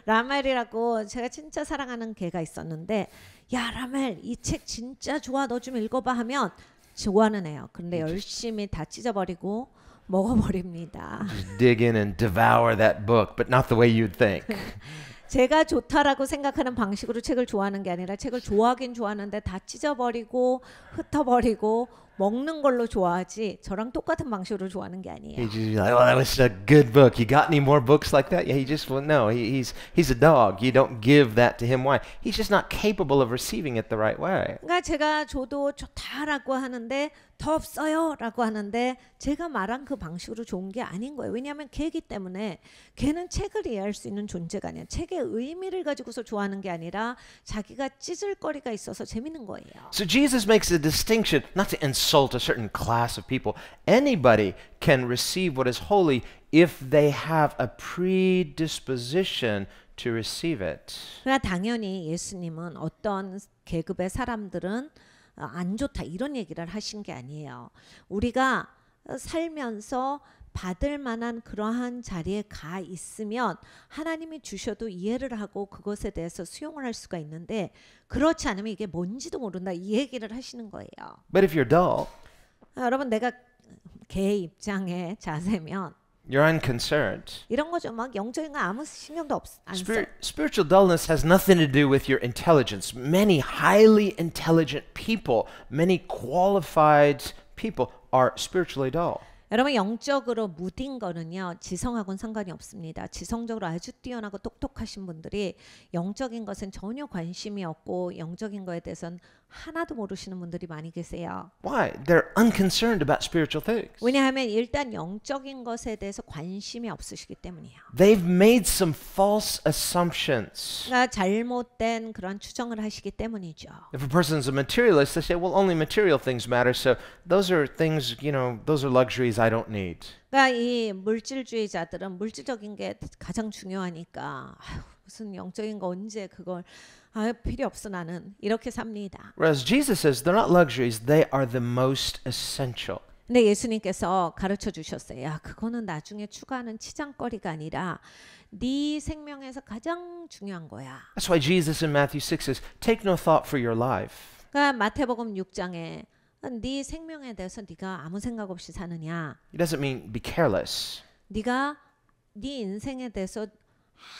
라멜이라고 제가 진짜 사랑하는 개가 있었는데 야 라멜 이 책 진짜 좋아 너 좀 읽어봐 하면 좋아하는 애요. 그런데 열심히 다 찢어버리고 먹어버립니다. Just dig in and devour that book, but not the way you'd think. 제가 좋다라고 생각하는 방식으로 책을 좋아하는 게 아니라 책을 좋아하긴 좋아하는데 다 찢어버리고 흩어버리고 먹는 걸로 좋아하지 저랑 똑같은 방식으로 좋아하는 게 아니에요. He'd just be like, well, that was a good book. You got any more books like that? Yeah, he just, well, no, he's a dog. You don't give that to him. Why? He's just not capable of receiving it the right way. 그러니까 제가 줘도 좋다라고 하는데 더 없어요라고 하는데 제가 말한 그 방식으로 좋은 게 아닌 거예요. 왜냐하면 개이기 때문에 개는 책을 이해할 수 있는 존재가 아니야. 책의 의미를 가지고서 좋아하는 게 아니라 자기가 찢을 거리가 있어서 재밌는 거예요. So Jesus makes a distinction, not to insult a certain class of people. Anybody can receive what is holy if they have a predisposition to receive it. 그러나 당연히 예수님은 어떤 계급의 사람들은 안 좋다 이런 얘기를 하신 게 아니에요. 우리가 살면서 받을 만한 그러한 자리에 가 있으면 하나님이 주셔도 이해를 하고 그것에 대해서 수용을 할 수가 있는데 그렇지 않으면 이게 뭔지도 모른다 이 얘기를 하시는 거예요. But if you're dull, 여러분 내가 개의 입장에 자세면 you're unconcerned. 이런 거죠. 막 영적인 거 아무 신경도 안 써. Spiritual dullness has nothing to do with your intelligence. Many highly intelligent people, many qualified people are spiritually dull. 여러분 영적으로 무딘 거는요 지성하고는 상관이 없습니다. 지성적으로 아주 뛰어나고 똑똑하신 분들이 영적인 것은 전혀 관심이 없고 영적인 거에 대해서는 하나도 모르시는 분들이 많이 계세요. Why? They're unconcerned about spiritual things. 왜냐하면 일단 영적인 것에 대해서 관심이 없으시기 때문이에요. They've made some false assumptions. 그러니까 잘못된 그런 추정을 하시기 때문이죠. If a person's a materialist, they say, well, only material things matter, so those are things, those are luxuries I don't need. 그러니까 이 물질주의자들은 물질적인 게 가장 중요하니까 아유, 무슨 영적인 거 언제 그걸 필요 없어 나는 이렇게 삽니다. Whereas Jesus says they're not luxuries, they are the most essential. 근데 예수님께서 가르쳐 주셨어요. 야, 그거는 나중에 추가하는 치장거리가 아니라 네 생명에서 가장 중요한 거야. That's why Jesus in Matthew 6 says, take no thought for your life. 그러니까 마태복음 6장에 네 생명에 대해서 네가 아무 생각 없이 사느냐. He doesn't mean be careless. 네가 네 인생에 대해서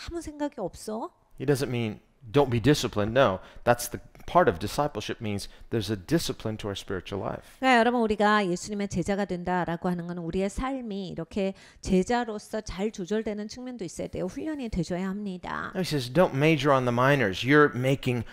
아무 생각이 없어? He doesn't mean don't be disciplined. No, that's the part of discipleship means there's a discipline to our spiritual life. 그러니까 여러분 우리가 예수님의 제자가 된다라고 하는 건 우리의 삶이 이렇게 제자로서 잘 조절되는 측면도 있어야 돼요. 훈련이 되줘야 합니다. He says don't major on the minors. You're making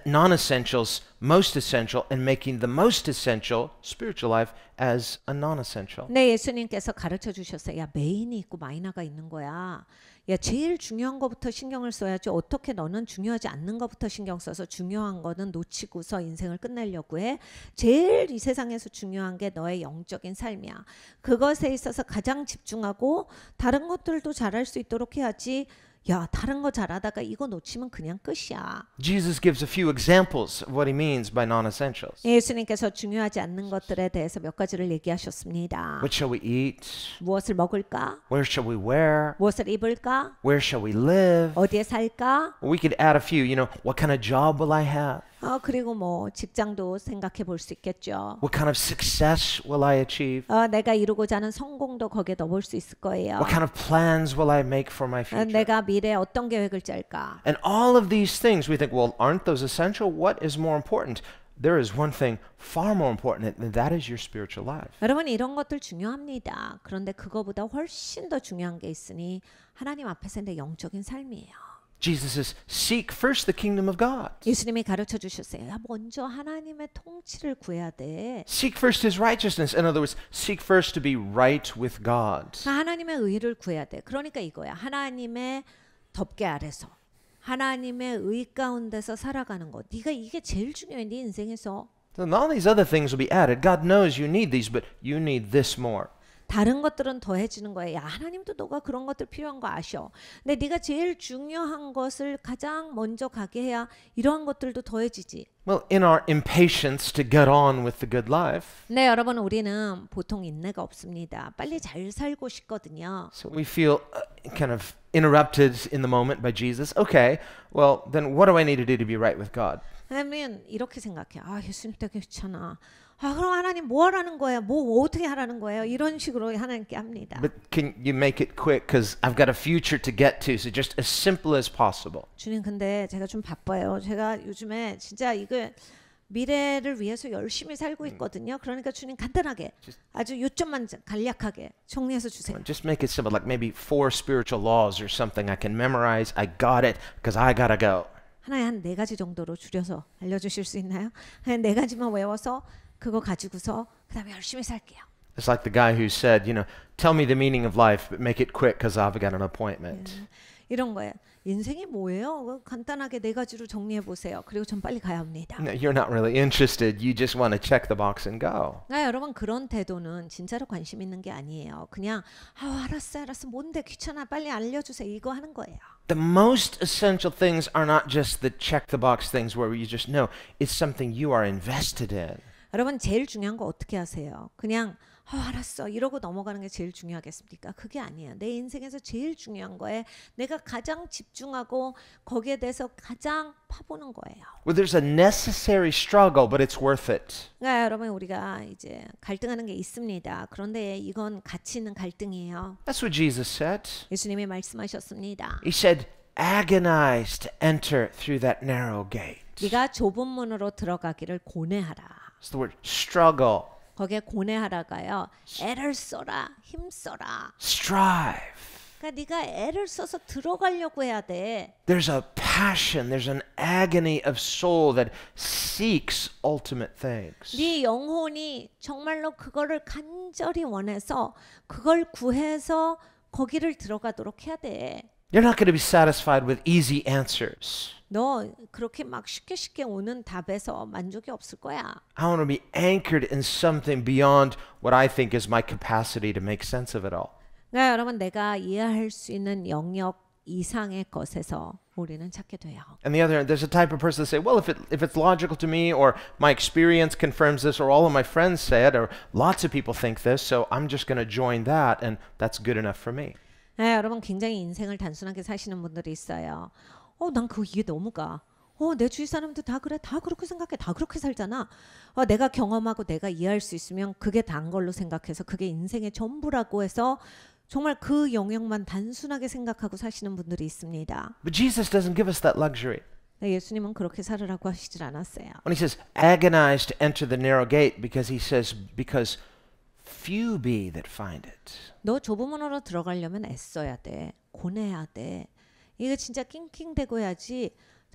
non-essentials most essential and making the most essential spiritual life as a non-essential. 네, 예수님께서 가르쳐 주셨어요. 야, 메인이 있고 마이너가 있는 거야. 야, 제일 중요한 거부터 신경을 써야지. 어떻게 너는 중요하지 않는 거부터 신경 써서 중요한 거는 놓치고서 인생을 끝내려고 해. 제일 이 세상에서 중요한 게 너의 영적인 삶이야. 그것에 있어서 가장 집중하고 다른 것들도 잘할 수 있도록 해야지. 야, 다른 거 잘하다가 이거 놓치면 그냥 끝이야. Jesus gives a few examples of what he means by non-essentials. 예수님께서 중요하지 않는 것들에 대해서 몇 가지를 얘기하셨습니다. What shall we eat? 무엇을 먹을까? Where shall we wear? 무엇을 입을까? Where shall we live? 어디에 살까? We could add a few, what kind of job will I have? 그리고 뭐 직장도 생각해 볼 수 있겠죠. What kind of success will I achieve? 내가 이루고자 하는 성공도 거기에 넣어볼 수 있을 거예요. What kind of plans will I make for my future? 내가 미래에 어떤 계획을 짤까? And all of these things, we think, well, aren't those essential? What is more important? There is one thing far more important, and that is your spiritual life. 여러분 이런 것들 중요합니다. 그런데 그거보다 훨씬 더 중요한 게 있으니 하나님 앞에서 내 영적인 삶이에요. Jesus says, seek first the kingdom of God. 예수님이 가르쳐 주셨어요. 야, 먼저 하나님의 통치를 구해야 돼. Seek first his righteousness. In other words, seek first to be right with God. 하나님의 의를 구해야 돼. 그러니까 이거야. 하나님의 덮개 아래서 하나님의 의 가운데서 살아가는 것. 네가 이게 제일 중요해. 네 인생에서. So all these other things will be added. God knows you need these, but you need this more. 다른 것들은 더해지는 거예요. 야, 하나님도 너가 그런 것들 필요한 거 아셔. 근데 네가 제일 중요한 것을 가장 먼저 가게 해야 이러한 것들도 더해지지. Well, in our impatience to get on with the good life, 네, 여러분 우리는 보통 인내가 없습니다. 빨리 잘 살고 싶거든요. so we feel kind of interrupted in the moment by Jesus. Okay, well, then what do I need to do to be right with God? 그러면 이렇게 생각해. 예수님 되게 귀찮아. 그럼 하나님 뭐 하라는 거예요? 뭐 어떻게 하라는 거예요? 이런 식으로 하나님께 합니다. But can you make it quick? Because I've got a future to get to, so just as simple as possible. 주님 근데 제가 좀 바빠요. 제가 요즘에 진짜 이거 미래를 위해서 열심히 살고 있거든요. 그러니까 주님 간단하게 아주 요점만 간략하게 정리해서 주세요. Just make it simple, like maybe 4 spiritual laws or something I can memorize. I got it because I gotta go. 하나에 한 4가지 정도로 줄여서 알려주실 수 있나요? 한 4가지만 외워서 그거 가지고서 그다음에 열심히 살게요. It's like the guy who said, tell me the meaning of life, but make it quick because I've got an appointment. 이런 거예요. 인생이 뭐예요? 간단하게 4가지로 정리해 보세요. 그리고 전 빨리 가야 합니다. No, you're not really interested. You just want to check the box and go. 여러분 그런 태도는 진짜로 관심 있는 게 아니에요. 그냥 알았어 뭔데 귀찮아 빨리 알려주세요 이거 하는 거예요. The most essential things are not just the check the box things where you just know it's something you are invested in. 여러분 제일 중요한 거 어떻게 하세요? 그냥 알았어 이러고 넘어가는 게 제일 중요하겠습니까? 그게 아니에요. 내 인생에서 제일 중요한 거에 내가 가장 집중하고 거기에 대해서 가장 파보는 거예요. Well, there's a necessary struggle, but it's worth it. 그러니까 여러분 우리가 이제 갈등하는 게 있습니다. 그런데 이건 가치 있는 갈등이에요. That's what Jesus said. 예수님이 말씀하셨습니다. He said, agonize to enter through that narrow gate. 네가 좁은 문으로 들어가기를 고뇌하라. It's the word struggle. 거기에 고뇌하라가요. 애를 써라, 힘써라. Strive. 그러니까 네가 애를 써서 들어가려고 해야 돼. There's a passion, there's an agony of soul that seeks ultimate things. 네 영혼이 정말로 그거를 간절히 원해서 그걸 구해서 거기를 들어가도록 해야 돼. You're not going to be satisfied with easy answers. 너 그렇게 막 쉽게 오는 답에서 만족이 없을 거야. I want to be anchored in something beyond what I think is my capacity to make sense of it all. 그러니까 여러분 내가 이해할 수 있는 영역 이상의 것에서 우리는 찾게 돼요. On the other hand, there's a type of person that say, well, if it's logical to me, or my experience confirms this, or all of my friends say it, or lots of people think this, so I'm just going to join that, and that's good enough for me. 네, 여러분 굉장히 인생을 단순하게 사시는 분들이 있어요. 난 그거 이해 너무 가. 내 주위 사람들 다 그래, 다 그렇게 생각해, 다 그렇게 살잖아. 내가 경험하고 내가 이해할 수 있으면 그게 다인 걸로 생각해서 그게 인생의 전부라고 해서 정말 그 영역만 단순하게 생각하고 사시는 분들이 있습니다. But Jesus doesn't give us that luxury. 네, 예수님은 그렇게 살으라고 하시질 않았어요. When he says, agonize to enter the narrow gate, because he says, because few be that find it. 너 좁은 문으로 들어가려면 애써야 돼. 고뇌해야 돼. 이거 진짜 낑낑대고 해야지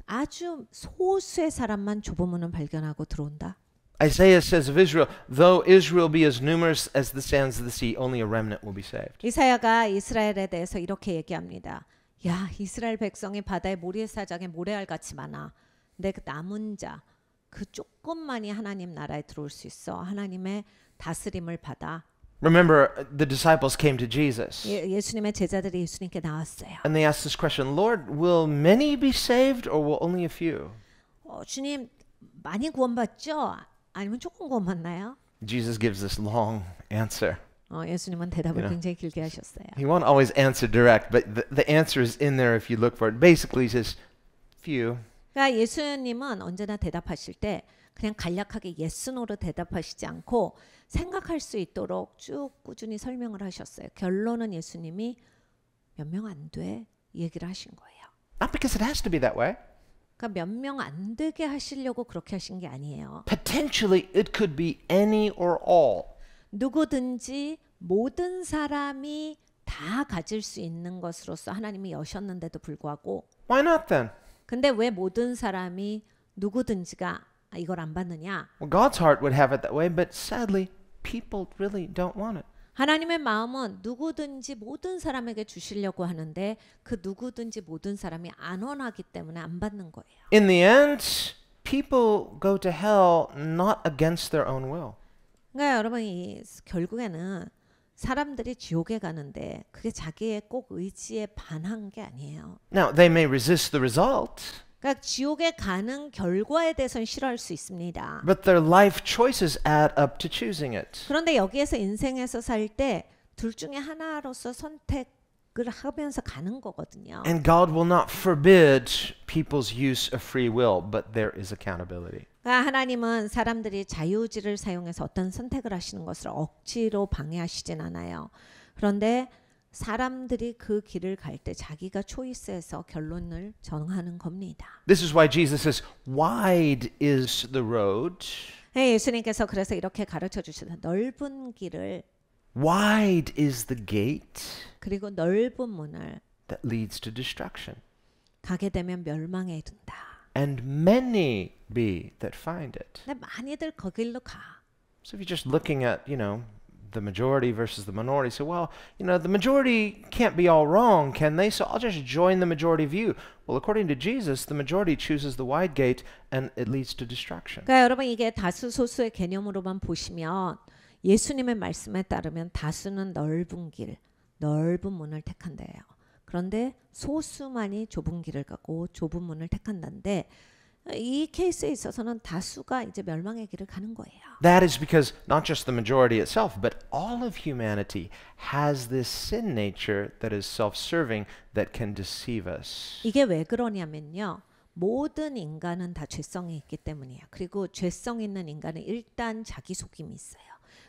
아주 소수의 사람만 좁은 문을 발견하고 들어온다. Isaiah says of Israel, though Israel be as numerous as the sands of the sea, only a remnant will be saved. 이사야가 이스라엘에 대해서 이렇게 얘기합니다. 야, 이스라엘 백성이 바다의 모래사장에 모래알 같이 많아. 근데 그 남은 자, 그 조금만이 하나님 나라에 들어올 수 있어. 하나님의 다스림을 받아. Remember, the disciples came to Jesus. 예수님의 제자들이 예수님께 나왔어요. And they asked this question, Lord, will many be saved or will only a few? 주님, 많이 구원받죠? 아니면 조금 구원받나요? Jesus gives this long answer. 예수님은 대답을 굉장히 길게 하셨어요. He won't always answer direct, but the answer is in there if you look for it. Basically, he says, few. 그러니까 예수님은 언제나 대답하실 때 그냥 간략하게 yes, no로 대답하시지 않고 생각할 수 있도록 쭉 꾸준히 설명을 하셨어요. 결론은 예수님이 몇 명 안 돼 얘기를 하신 거예요. Not because it has to be that way. 그러니까 몇 명 안 되게 하시려고 그렇게 하신 게 아니에요. Potentially, it could be any or all. 누구든지 모든 사람이 다 가질 수 있는 것으로서 하나님이 여셨는데도 불구하고 Why not then? 근데 왜 모든 사람이 누구든지가 이걸 안 받느냐? Well, God's heart would have it that way, but sadly, people really don't want it. 하나님의 마음은 누구든지 모든 사람에게 주시려고 하는데 그 누구든지 모든 사람이 안 원하기 때문에 안 받는 거예요. In the end, people go to hell not against their own will. 그러니까 여러분 결국에는 사람들이 지옥에 가는데 그게 자기의 꼭 의지에 반한 게 아니에요. Now, they may resist the result, 그러니까 지옥에 가는 결과에 대해서는 싫어할 수 있습니다. but their life choices add up to choosing it. 그런데 여기에서 인생에서 살 때 둘 중에 하나로서 선택을 하면서 가는 거거든요. And God will not forbid people's use of free will, but there is accountability. 그러니까 하나님은 사람들이 자유의지를 사용해서 어떤 선택을 하시는 것을 억지로 방해하시진 않아요. 그런데 사람들이 그 길을 갈 때 자기가 초이스해서 결론을 정하는 겁니다. This is why Jesus says, wide is the road. 네, 예수님께서 그래서 이렇게 가르쳐 주시다. 넓은 길을 Wide is the gate 그리고 넓은 문을 that leads to destruction. 가게 되면 멸망에 이른다. And many be that find it. 근데 많이들 거길로 가. So if you're just looking at, the majority versus the minority, say, well, the majority can't be all wrong, can they? So I'll just join the majority view. Well, according to Jesus, the majority chooses the wide gate and it leads to destruction. 그러니까 여러분 이게 다수 소수의 개념으로만 보시면 예수님의 말씀에 따르면 다수는 넓은 길, 넓은 문을 택한대요. 그런데 소수만이 좁은 길을 가고 좁은 문을 택한다는데 이 케이스에 있어서는 다수가 이제 멸망의 길을 가는 거예요. That is because not just the majority itself, but all of humanity has this sin nature that is self-serving that can deceive us. 이게 왜 그러냐면요. 모든 인간은 다 죄성이 있기 때문이에요. 그리고 죄성 있는 인간은 일단 자기 속임이 있어요.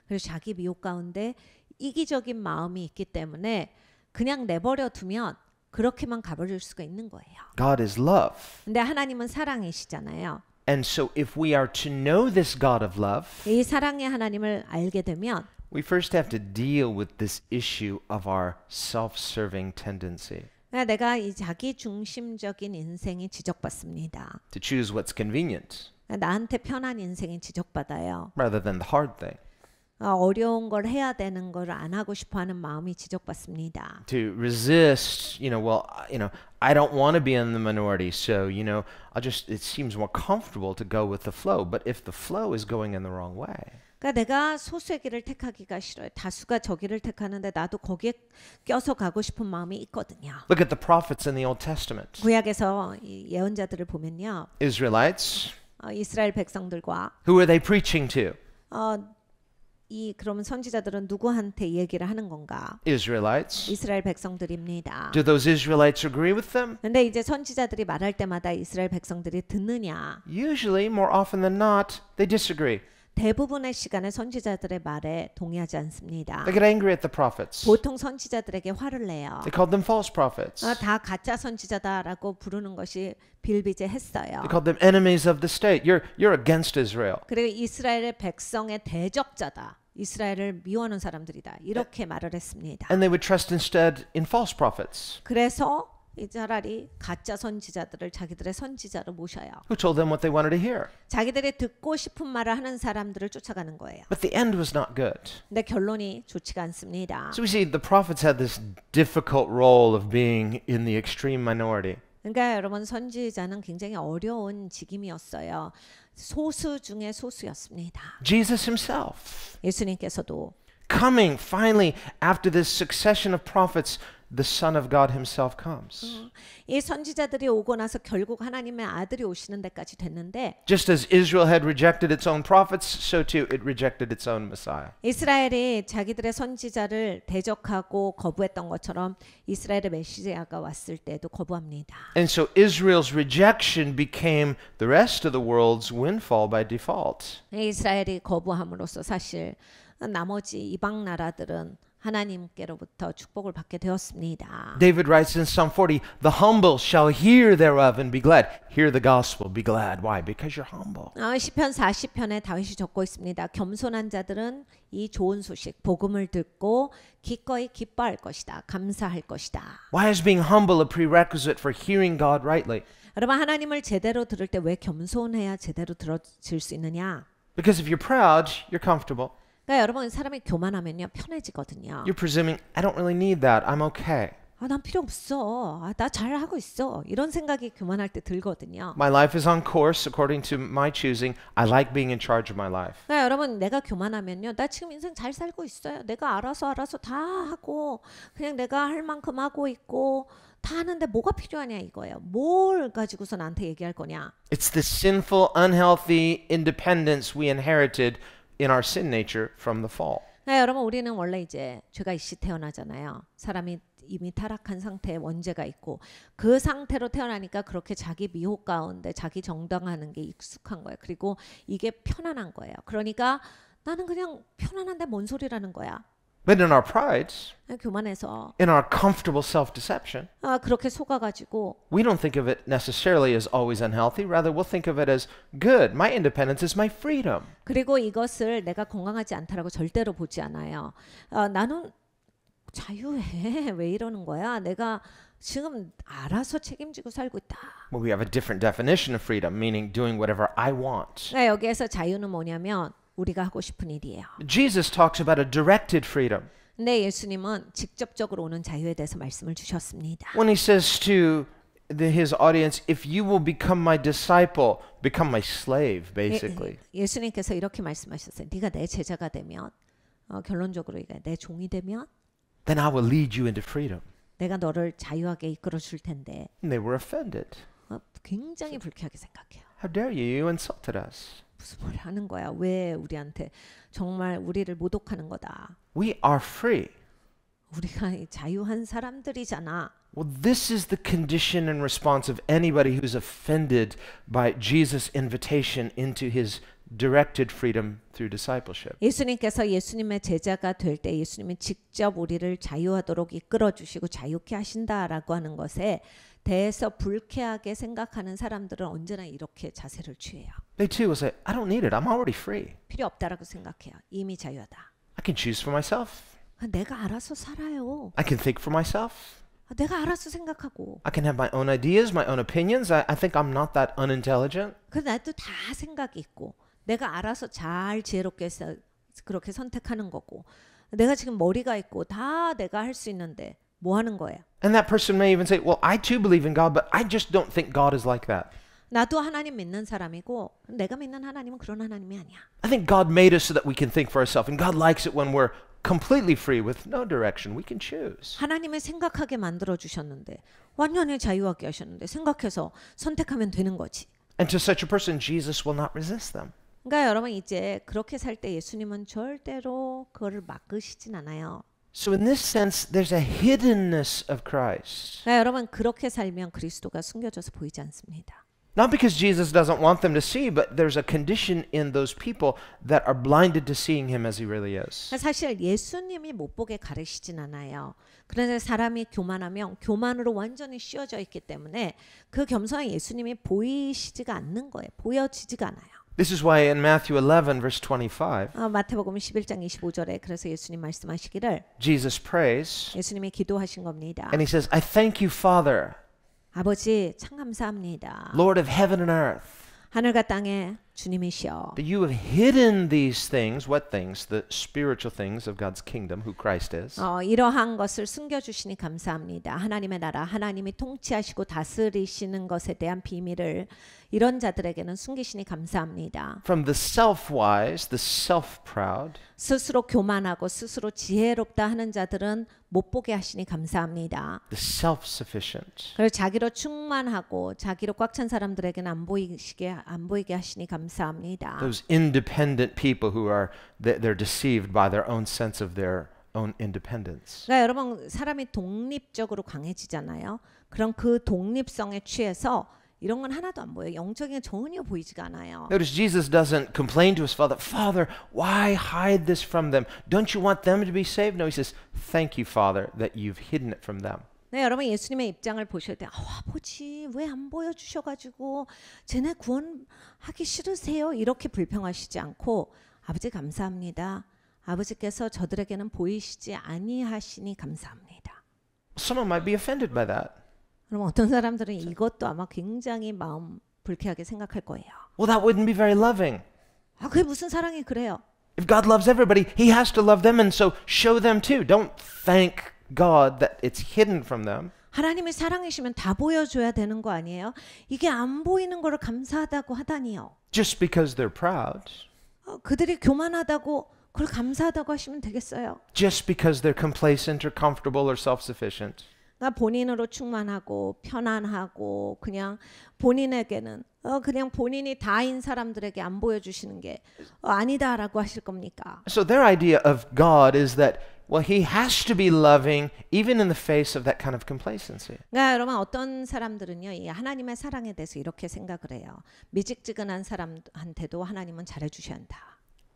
그래서 자기 미혹 가운데 이기적인 마음이 있기 때문에 그냥 내버려 두면 그렇게만 가버릴 수가 있는 거예요. God is love. 근데 하나님은 사랑이시잖아요. And so if we are to know this God of love, 이 사랑의 하나님을 알게 되면 we first have to deal with this issue of our self-serving tendency 내가 이 자기 중심적인 인생이 지적받습니다. to choose what's convenient 나한테 편한 인생이 지적받아요. rather than the hard thing. 어려운 걸 해야 되는 걸 안 하고 싶어하는 마음이 지적받습니다. To resist, I don't want to be in the minority, so, it seems more comfortable to go with the flow. But if the flow is going in the wrong way, 그러니까 내가 소수의 길을 택하기가 싫어요. 다수가 저 길을 택하는데 나도 거기에 껴서 가고 싶은 마음이 있거든요. look at the prophets in the Old Testament. 구약에서 이 예언자들을 보면요. Israelites, 이스라엘 백성들과 who are they preaching to? 그러면 선지자들은 누구한테 얘기를 하는 건가? Israelites. 이스라엘 백성들입니다. Do those Israelites agree with them? 근데 이제 선지자들이 말할 때마다 이스라엘 백성들이 듣느냐? Usually, more often than not, they disagree. 대부분의 시간에 선지자들의 말에 동의하지 않습니다. They get angry at the prophets. 보통 선지자들에게 화를 내요. They called them false prophets. 다 가짜 선지자다라고 부르는 것이 빌비재했어요. They called them enemies of the state. You're against Israel. 그리고 이스라엘의 백성의 대적자다. 이스라엘을 미워하는 사람들이다. 이렇게 말을 했습니다. And they would trust instead in false prophets 그래서 차라리 가짜 선지자들을 자기들의 선지자로 모셔요. who told them what they wanted to hear. 자기들이 듣고 싶은 말을 하는 사람들을 쫓아가는 거예요. But the end was not good. 근데 결론이 좋지가 않습니다. So we see the prophets had this difficult role of being in the extreme minority. 그러니까 여러분 선지자는 굉장히 어려운 직임이었어요. 소수 중에 소수였습니다. Jesus himself, 예수님께서도 coming finally after this succession of prophets, the Son of God himself comes. 이 선지자들이 오고 나서 결국 하나님의 아들이 오시는 데까지 됐는데 Just as Israel had rejected its own prophets, so too it rejected its own Messiah. 이스라엘이 자기들의 선지자를 대적하고 거부했던 것처럼 이스라엘의 메시아가 왔을 때도 거부합니다. And so Israel's rejection became the rest of the world's windfall by default. 이스라엘이 거부함으로써 사실 나머지 이방 나라들은 하나님께로부터 축복을 받게 되었습니다. David writes in Psalm 40, "The humble shall hear thereof and be glad." Hear the gospel, be glad. Why? Because you're humble. 시편 40편에 다윗이 적고 있습니다. 겸손한 자들은 이 좋은 소식, 복음을 듣고 기꺼이 기뻐할 것이다. 감사할 것이다. Why is being humble a prerequisite for hearing God rightly? 여러분 하나님을 제대로 들을 때 왜 겸손해야 제대로 들어질 수 있느냐? Because if you're proud, you're comfortable. 그러니까 여러분 사람이 교만하면요 편해지거든요. You're presuming, I don't really need that. I'm okay. 난 필요 없어. 나 잘하고 있어. 이런 생각이 교만할 때 들거든요. My life is on course according to my choosing. I like being in charge of my life. 그러니까 여러분 내가 교만하면요. 나 지금 인생 잘 살고 있어요. 내가 알아서 다 하고 그냥 내가 할 만큼 하고 있고 다 하는데 뭐가 필요하냐 이거예요. 뭘 가지고서 나한테 얘기할 거냐. It's the sinful, unhealthy independence we inherited in our sin nature from the fall. 네, 여러분 우리는 원래 이제 죄가 있이 태어나잖아요. 사람이 이미 타락한 상태에 원죄가 있고 그 상태로 태어나니까 그렇게 자기 미혹 가운데 자기 정당하는 게 익숙한 거예요. 그리고 이게 편안한 거예요. 그러니까 나는 그냥 편안한데 뭔 소리라는 거야. But in our pride, 교만해서 in our comfortable self-deception, 그렇게 속아가지고 we don't think of it necessarily as always unhealthy. Rather, we'll think of it as good. My independence is my freedom. 그리고 이것을 내가 건강하지 않다라고 절대로 보지 않아요. 나는 자유해. 왜 이러는 거야? 내가 지금 알아서 책임지고 살고 있다. Well, we have a different definition of freedom, meaning doing whatever I want. 여기에서 자유는 뭐냐면 우리가 하고 싶은 일이에요. Jesus talks about a directed freedom. 근데 예수님은 직접적으로 오는 자유에 대해서 말씀을 주셨습니다. When he says to his audience, if you will become my disciple, become my slave, basically. 예수님께서 이렇게 말씀하셨어요. 네가 내 제자가 되면 결론적으로 내 종이 되면 then I will lead you into freedom. 내가 너를 자유하게 이끌어 줄 텐데. And they were offended. 굉장히 불쾌하게 생각해요. How dare you? You insulted us. 무슨 뭘 하는 거야? 왜 우리한테 정말 우리를 모독하는 거다. We are free. 우리가 자유한 사람들이잖아. Well, this is the condition and response of anybody who's offended by Jesus' invitation into his directed freedom through discipleship. 예수님께서 예수님의 제자가 될 때 예수님이 직접 우리를 자유하도록 이끌어 주시고 자유케 하신다라고 하는 것에 대해서 불쾌하게 생각하는 사람들은 언제나 이렇게 자세를 취해요. They too will say, I don't need it. I'm already free. 필요 없다라고 생각해요. 이미 자유하다. I can choose for myself. 내가 알아서 살아요. I can think for myself. 내가 알아서 생각하고. I can have my own ideas, my own opinions. I think I'm not that unintelligent. 나도 다 생각이 있고 내가 알아서 잘 지혜롭게 그렇게 선택하는 거고 내가 지금 머리가 있고 다 내가 할 수 있는데 뭐 하는 거예요? And that person may even say, well, I too believe in God, but I just don't think God is like that. 나도 하나님 믿는 사람이고 내가 믿는 하나님은 그런 하나님이 아니야. I think God made us so that we can think for ourselves. And God likes it when we're completely free with no direction. We can choose. 하나님의 생각하게 만들어 주셨는데 완전히 자유하게 하셨는데 생각해서 선택하면 되는 거지. And to such a person, Jesus will not resist them. 그러니까 여러분 이제 그렇게 살 때 예수님은 절대로 그거를 막으시진 않아요. So in this sense, there's a hiddenness of Christ. 그러니까 여러분 그렇게 살면 그리스도가 숨겨져서 보이지 않습니다. Not because Jesus doesn't want them to see, but there's a condition in those people that are blinded to seeing him as he really is. 사실 예수님이 못 보게 가르치진 않아요. 그런데 사람이 교만하면 교만으로 완전히 씌워져 있기 때문에 그 겸손한 예수님이 보이시지가 않는 거예요. 보여지지가 않아요. This is why in Matthew 11, verse 25, 마태복음 11장 25절에 그래서 예수님 말씀하시기를 Jesus prays, 예수님이 기도하신 겁니다. and he says, I thank you, Father, 아버지 참 감사합니다. Lord of heaven and earth, 하늘과 땅의 주님이시여. that you have hidden these things. What things? The spiritual things of God's kingdom, who Christ is. 이러한 것을 숨겨주시니 감사합니다. 하나님의 나라, 하나님이 통치하시고 다스리시는 것에 대한 비밀을 이런 자들에게는 숨기시니 감사합니다. From the self-wise, the self-proud, 스스로 교만하고 스스로 지혜롭다 하는 자들은 못 보게 하시니 감사합니다. the self-sufficient, 그리고 자기로 충만하고 자기로 꽉 찬 사람들에게는 안 보이게 하시니 감사합니다. those independent people who are they're deceived by their own sense of their own independence. 그러니까 여러분 사람이 독립적으로 강해지잖아요. 그럼 그 독립성에 취해서 이런 건 하나도 안 보여요. 영적인 게 전혀 보이지가 않아요. Notice Jesus doesn't complain to his father, Father, why hide this from them? Don't you want them to be saved? No, he says, thank you, Father, that you've hidden it from them. 네, 여러분 예수님의 입장을 보실 때 아버지 왜 안 보여주셔가지고 쟤네 구원하기 싫으세요? 이렇게 불평하시지 않고 아버지 감사합니다. 아버지께서 저들에게는 보이시지 아니하시니 감사합니다. Someone might be offended by that. 그럼 어떤 사람들은 이것도 아마 굉장히 마음 불쾌하게 생각할 거예요. Well, that wouldn't be very loving. 그게 무슨 사랑이 그래요? If God loves everybody, he has to love them, and so show them too. Don't thank God that it's hidden from them. 하나님이 사랑이시면 다 보여줘야 되는 거 아니에요? 이게 안 보이는 거를 감사하다고 하다니요. Just because they're proud. 그들이 교만하다고 그걸 감사하다고 하시면 되겠어요. Just because they're complacent or comfortable or self-sufficient. 그러니까 본인으로 충만하고 편안하고 그냥 본인에게는 그냥 본인이 다인 사람들에게 안 보여주시는 게 아니다라고 하실 겁니까? So their idea of God is that, well, he has to be loving even in the face of that kind of complacency. 그러니까 여러분 어떤 사람들은요, 이 하나님의 사랑에 대해서 이렇게 생각을 해요. 미직지근한 사람한테도 하나님은 잘해주셔야 한다.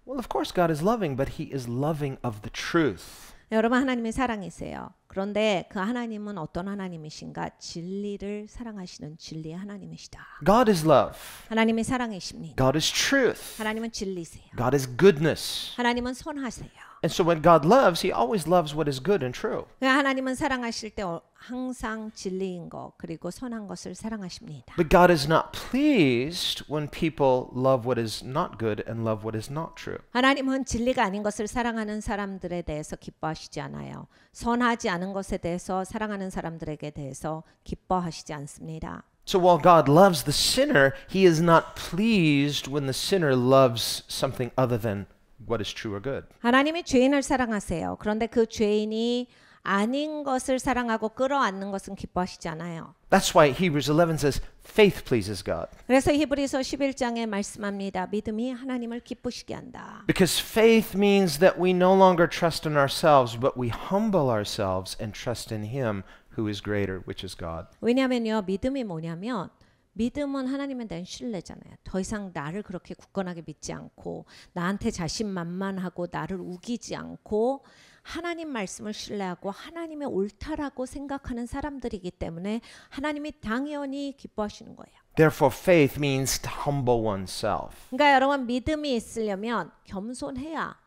Well, of course God is loving, but he is loving of the truth. 여러분 하나님의 사랑이세요. 그런데 그 하나님은 어떤 하나님이신가? 진리를 사랑하시는 진리의 하나님이시다. God is love. 하나님이 사랑이십니다. God is truth. 하나님은 진리세요. God is goodness. 하나님은 선하세요. And so when God loves, he always loves what is good and true. 하나님은 사랑하실 때 항상 진리인 것 그리고 선한 것을 사랑하십니다. But God is not pleased when people love what is not good and love what is not true. 하나님은 진리가 아닌 것을 사랑하는 사람들에 대해서 기뻐하시지 않아요. 선하지 않은 것에 대해서 사랑하는 사람들에게 대해서 기뻐하시지 않습니다. So while God loves the sinner, he is not pleased when the sinner loves something other than what is true or good. 하나님이 죄인을 사랑하세요. 그런데 그 죄인이 아닌 것을 사랑하고 끌어안는 것은 기뻐하시지 않아요. That's why Hebrews 11 says faith pleases God. 그래서 히브리서 11장에 말씀합니다. 믿음이 하나님을 기쁘시게 한다. Because faith means that we no longer trust in ourselves, but we humble ourselves and trust in him who is greater, which is God. 왜냐면요. 믿음이 뭐냐면 믿음은 하나님에 대한 신뢰잖아요. 더 이상 나를 그렇게 굳건하게 믿지 않고 나한테 자신만만하고 나를 우기지 않고 하나님 말씀을 신뢰하고 하나님의 옳다라고 생각하는 사람들이기 때문에 하나님이 당연히 기뻐하시는 거예요. Therefore, faith means to humble oneself. 그러니까 여러분 믿음이 있으려면 겸손해야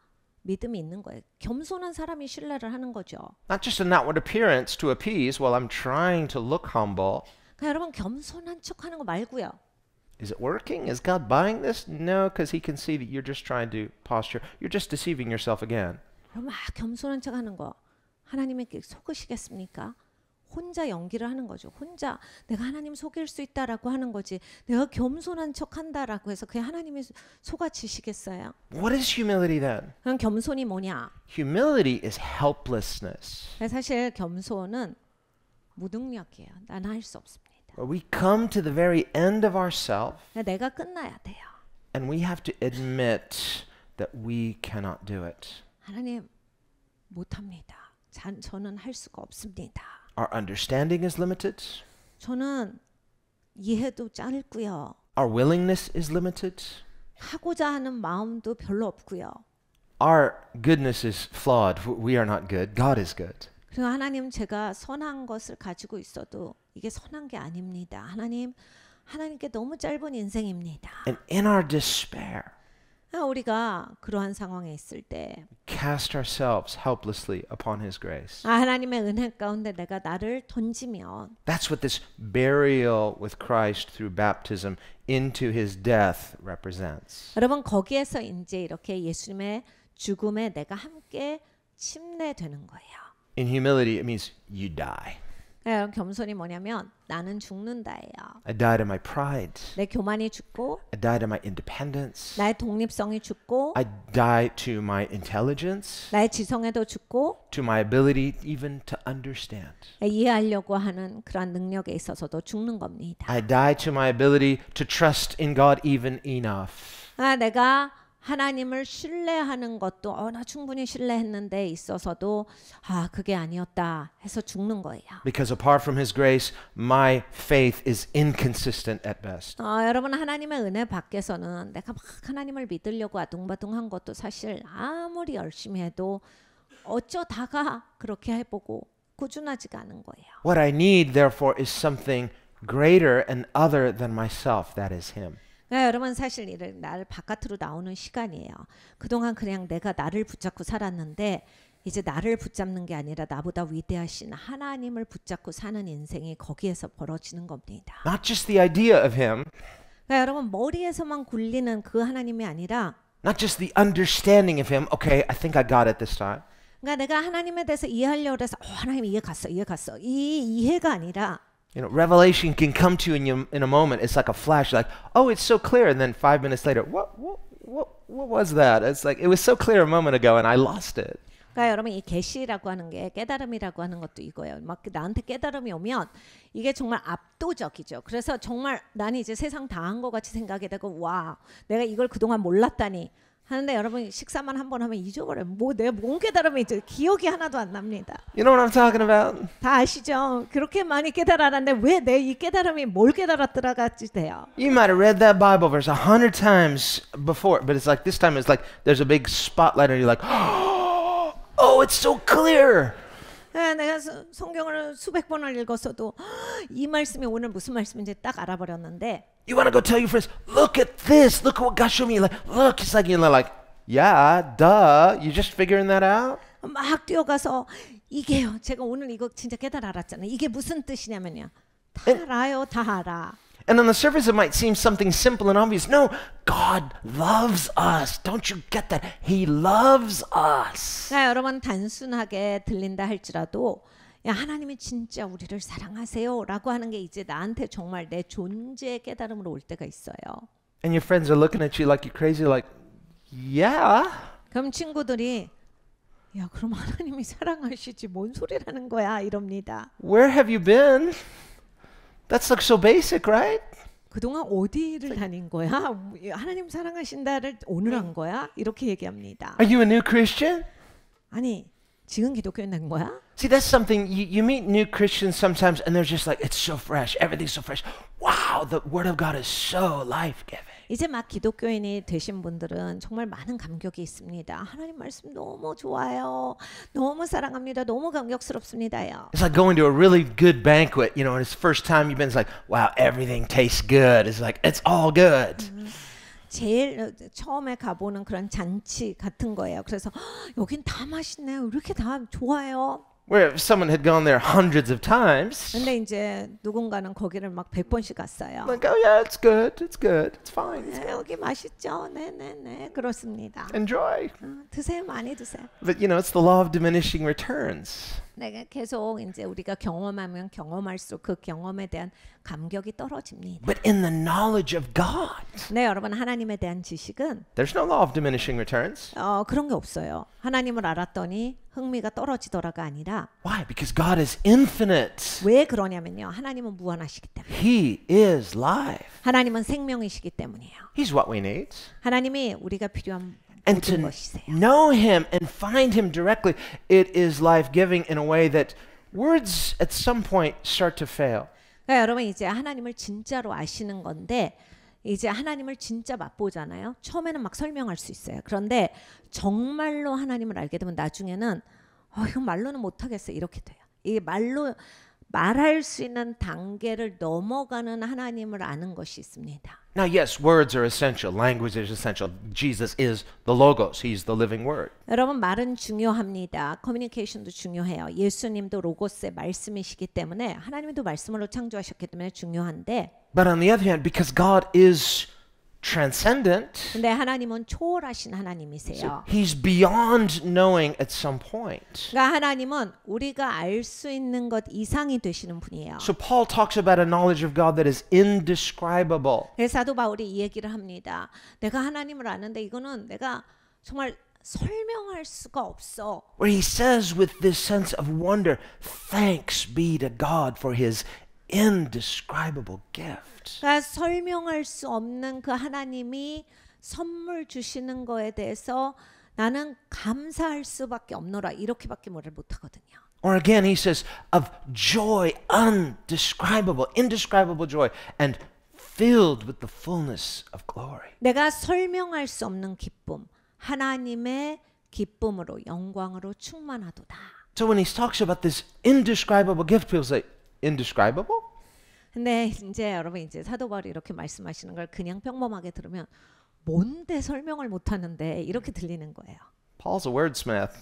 믿음이 있는 거예요. 겸손한 사람이 신뢰를 하는 거죠. Not just an outward appearance to appease while I'm trying to look humble. 그러니까 여러분 겸손한 척하는 거 말고요. Is it working? Is God buying this? No, because he can see that you're just trying to posture. You're just deceiving yourself again. 그럼 막 겸손한 척하는 거 하나님에게 속으시겠습니까? 혼자 연기를 하는 거죠. 혼자 내가 하나님 속일 수 있다라고 하는 거지. 내가 겸손한 척한다라고 해서 그게 하나님이 속아지시겠어요? What is humility then? 그럼 겸손이 뭐냐? Humility is helplessness. 사실 겸손은 무능력이에요. 나는 할 수 없습니다. Where we come to the very end of ourselves 내가 끝나야 돼요. and we have to admit that we cannot do it. 하나님 못합니다. 저는 할 수가 없습니다. Our understanding is limited. 저는 이해도 짧고요. Our willingness is limited. 하고자 하는 마음도 별로 없고요. Our goodness is flawed. We are not good. God is good. 그리고 하나님 제가 선한 것을 가지고 있어도 이게 선한 게 아닙니다. 하나님께 너무 짧은 인생입니다. And in our despair, 우리가 그러한 상황에 있을 때 cast ourselves helplessly upon His grace. 하나님의 은혜 가운데 내가 나를 던지면 That's what this burial with Christ through baptism into His death represents. 여러분 거기에서 이제 이렇게 예수님의 죽음에 내가 함께 침례되는 거예요. In humility, it means you die. 여러분 겸손이 뭐냐면 나는 죽는다예요. I die to my pride. 내 교만이 죽고 I die to my independence. 나의 독립성이 죽고 I die to my intelligence, 나의 지성에도 죽고 to my ability even to understand. 이해하려고 하는 그러한 능력에 있어서도 죽는 겁니다. I die to my ability to trust in God even enough. 내가 하나님을 신뢰하는 것도 나 충분히 신뢰했는데 있어서도 그게 아니었다 해서 죽는 거예요. Because apart from His grace, my faith is inconsistent at best. 여러분 하나님의 은혜 밖에서는 내가 막 하나님을 믿으려고 아둥바둥한 것도 사실 아무리 열심히 해도 어쩌다가 그렇게 해보고 꾸준하지가 않은 거예요. What I need, therefore, is something greater and other than myself. That is Him. 여러분 사실 나를 바깥으로 나오는 시간이에요. 그동안 그냥 내가 나를 붙잡고 살았는데 이제 나를 붙잡는 게 아니라 나보다 위대하신 하나님을 붙잡고 사는 인생이 거기에서 벌어지는 겁니다. Not just the idea of Him, 여러분 머리에서만 굴리는 그 하나님이 아니라 not just the understanding of Him. Okay, I think I got it this time. 그러니까 내가 하나님에 대해서 이해하려고 해서 하나님 이해 갔어. 이 이해가 아니라 You know, revelation can come to you in a moment. It's like a flash, like, oh, it's so clear. And then 5 minutes later, what was that? It's like, it was so clear a moment ago and I lost it. 그러니까 여러분 이 계시라고 하는 게 깨달음이라고 하는 것도 이거예요. 막 나한테 깨달음이 오면 이게 정말 압도적이죠. 그래서 정말 나는 이제 세상 다 한 것 같이 생각이 되고 와, 내가 이걸 그동안 몰랐다니 하는데 여러분 식사만 한 번 하면 잊어버려요. 내가 뭔 깨달음이 이제 기억이 하나도 안 납니다. You know what I'm talking about? 다 아시죠? 그렇게 많이 깨달았는데 왜 내 이 깨달음이 뭘 깨달았더라같이 돼요. You might have read that Bible verse 100 times before, but it's like this time it's like there's a big spotlight and you're like, oh, it's so clear. 내가 성경을 수백 번을 읽었어도 이 말씀이 오늘 무슨 말씀인지 딱 알아버렸는데 You want to go tell your friends, look at this, look at what God showed me. Like, look, it's like, you're like, yeah, duh, you just figuring that out? 막 뛰어가서 이게요. 제가 오늘 이거 진짜 깨달아 알았잖아요. 이게 무슨 뜻이냐면요. 다 알아요, 다 알아. And on the surface, it might seem something simple and obvious. No, God loves us. Don't you get that? He loves us. 여러분 단순하게 들린다 할지라도 하나님이 진짜 우리를 사랑하세요라고 하는 게 이제 나한테 정말 내 존재의 깨달음으로 올 때가 있어요. And your friends are looking at you like you're crazy, like, yeah. 그럼 친구들이 그럼 하나님이 사랑하시지 뭔 소리라는 거야 이럽니다. Where have you been? That's like so basic, right? 그동안 어디를 다닌 거야? 하나님 사랑하신다를 오늘 한 거야? 이렇게 얘기합니다. Are you a new Christian? 아니 지금 기독교인 된 거야? See, that's something, you meet new Christians sometimes and they're just like, it's so fresh, everything's so fresh. Wow, the Word of God is so life-giving. 이제 막 기독교인이 되신 분들은 정말 많은 감격이 있습니다. 하나님 말씀 너무 좋아요. 너무 사랑합니다. 너무 감격스럽습니다요. It's like going to a really good banquet, you know, and it's the first time you've been, it's like, wow, everything tastes good. It's like, it's all good. 제일 처음에 가보는 그런 잔치 같은 거예요. 그래서 여긴 다 맛있네요. 이렇게 다 좋아요. Where if someone had gone there hundreds of times, 근데 이제 누군가는 거기를 막 100번씩 갔어요. like, oh yeah, it's good, it's fine, 네, 여기 맛있죠. 네네네 그렇습니다. enjoy. 드세요. 많이 드세요. But you know, it's the law of diminishing returns. 네, 계속 이제 우리가 경험하면 경험할수록 그 경험에 대한 감격이 떨어집니다. But in the knowledge of God, 네, 여러분 하나님에 대한 지식은 there's no law of diminishing returns. 그런 게 없어요. 하나님을 알았더니 흥미가 떨어지더라가 아니라 Why? Because God is infinite. 왜 그러냐면요. 하나님은 무한하시기 때문에. He is life. 하나님은 생명이시기 때문이에요. He's what we need. 하나님이 우리가 필요한 And 모든 to 것이세요. know Him and find Him directly, it is life-giving in a way that words at some point start to fail. 그러니까 여러분 이제 하나님을 진짜로 아시는 건데 이제 하나님을 진짜 맛보잖아요. 처음에는 막 설명할 수 있어요. 그런데 정말로 하나님을 알게 되면 나중에는 이거 말로는 못하겠어요. 이렇게 돼요. 이게 말로 말할 수 있는 단계를 넘어가는 하나님을 아는 것이 있습니다. Now, yes, words are essential. Language is essential. Jesus is the Logos. He's the living word. 여러분 말은 중요합니다. 커뮤니케이션도 중요해요. 예수님도 로고스의 말씀이시기 때문에 하나님도 말씀으로 창조하셨기 때문에 중요한데 But on the other hand, because God is transcendent, 근데 하나님은 초월하신 하나님이세요. He's beyond knowing at some point. 그러니까 하나님은 우리가 알 수 있는 것 이상이 되시는 분이에요. So Paul talks about a knowledge of God that is indescribable. 그래서 사도 바울이 이 얘기를 합니다. 내가 하나님을 아는데 이거는 내가 정말 설명할 수가 없어. Where he says with this sense of wonder, thanks be to God for his indescribable gift. 그러니까 설명할 수 없는 그 하나님이 선물 주시는 거에 대해서 나는 감사할 수밖에 없노라. 이렇게밖에 말을 못 하거든요. Or again he says of joy undescribable, indescribable joy and filled with the fullness of glory. 내가 설명할 수 없는 기쁨, 하나님의 기쁨으로 영광으로 충만하도다. So when he talks about this indescribable gift, people say, indescribable? 근데 이제 여러분 이제 사도 바울이 이렇게 말씀하시는 걸 그냥 평범하게 들으면 뭔데 설명을 못 하는데 이렇게 들리는 거예요. Paul's a wordsmith.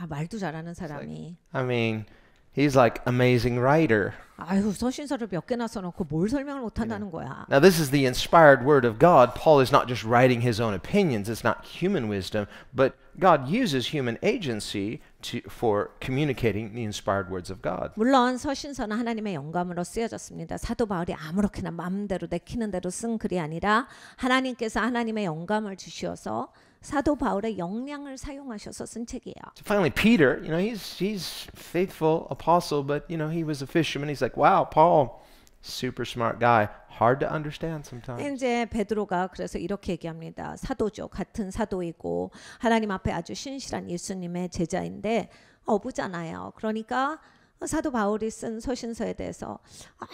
말도 잘하는 사람이. I mean, he's like amazing writer. 아유 서신서를 몇 개나 써놓고 뭘 설명을 못 한다는 거야. Now this is the inspired word of God. Paul is not just writing his own opinions. It's not human wisdom, but God uses human agency for communicating the inspired words of God. 물론 서신서는 하나님의 영감으로 쓰여졌습니다. 사도 바울이 아무렇게나 마음대로 내키는 대로 쓴 글이 아니라 하나님께서 하나님의 영감을 주셔서 사도 바울의 역량을 사용하셔서 쓴 책이에요. So finally, Peter, you know, he's faithful apostle, but you know, he was a fisherman. He's like, wow, Paul, super smart guy, hard to understand sometimes. 이제 베드로가 그래서 이렇게 얘기합니다. 사도죠. 같은 사도이고 하나님 앞에 아주 신실한 예수님의 제자인데 어부잖아요. 그러니까 사도 바울이 쓴 서신서에 대해서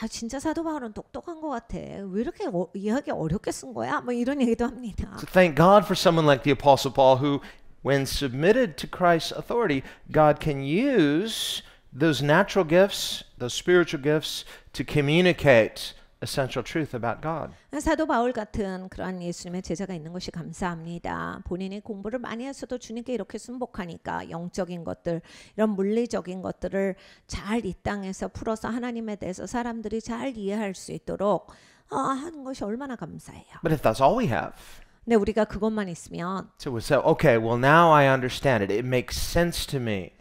진짜 사도 바울은 똑똑한 것 같아. 왜 이렇게 이해하기 어렵게 쓴 거야? 뭐 이런 얘기도 합니다. So thank God for someone like the Apostle Paul who, when submitted to Christ's authority, God can use those natural gifts, those spiritual gifts, to communicate essential truth about God. 사도 바울 같은 그런 예수님의 제자가 있는 것이 감사합니다. 본인이 공부를 많이 했어도 주님께 이렇게 순복하니까 영적인 것들, 이런 물리적인 것들을 잘 이 땅에서 풀어서 하나님에 대해서 사람들이 잘 이해할 수 있도록 하는 것이 얼마나 감사해요. But if that's all we have, 근데 우리가 그것만 있으면 so we say, okay, well now I understand it. It makes sense to me.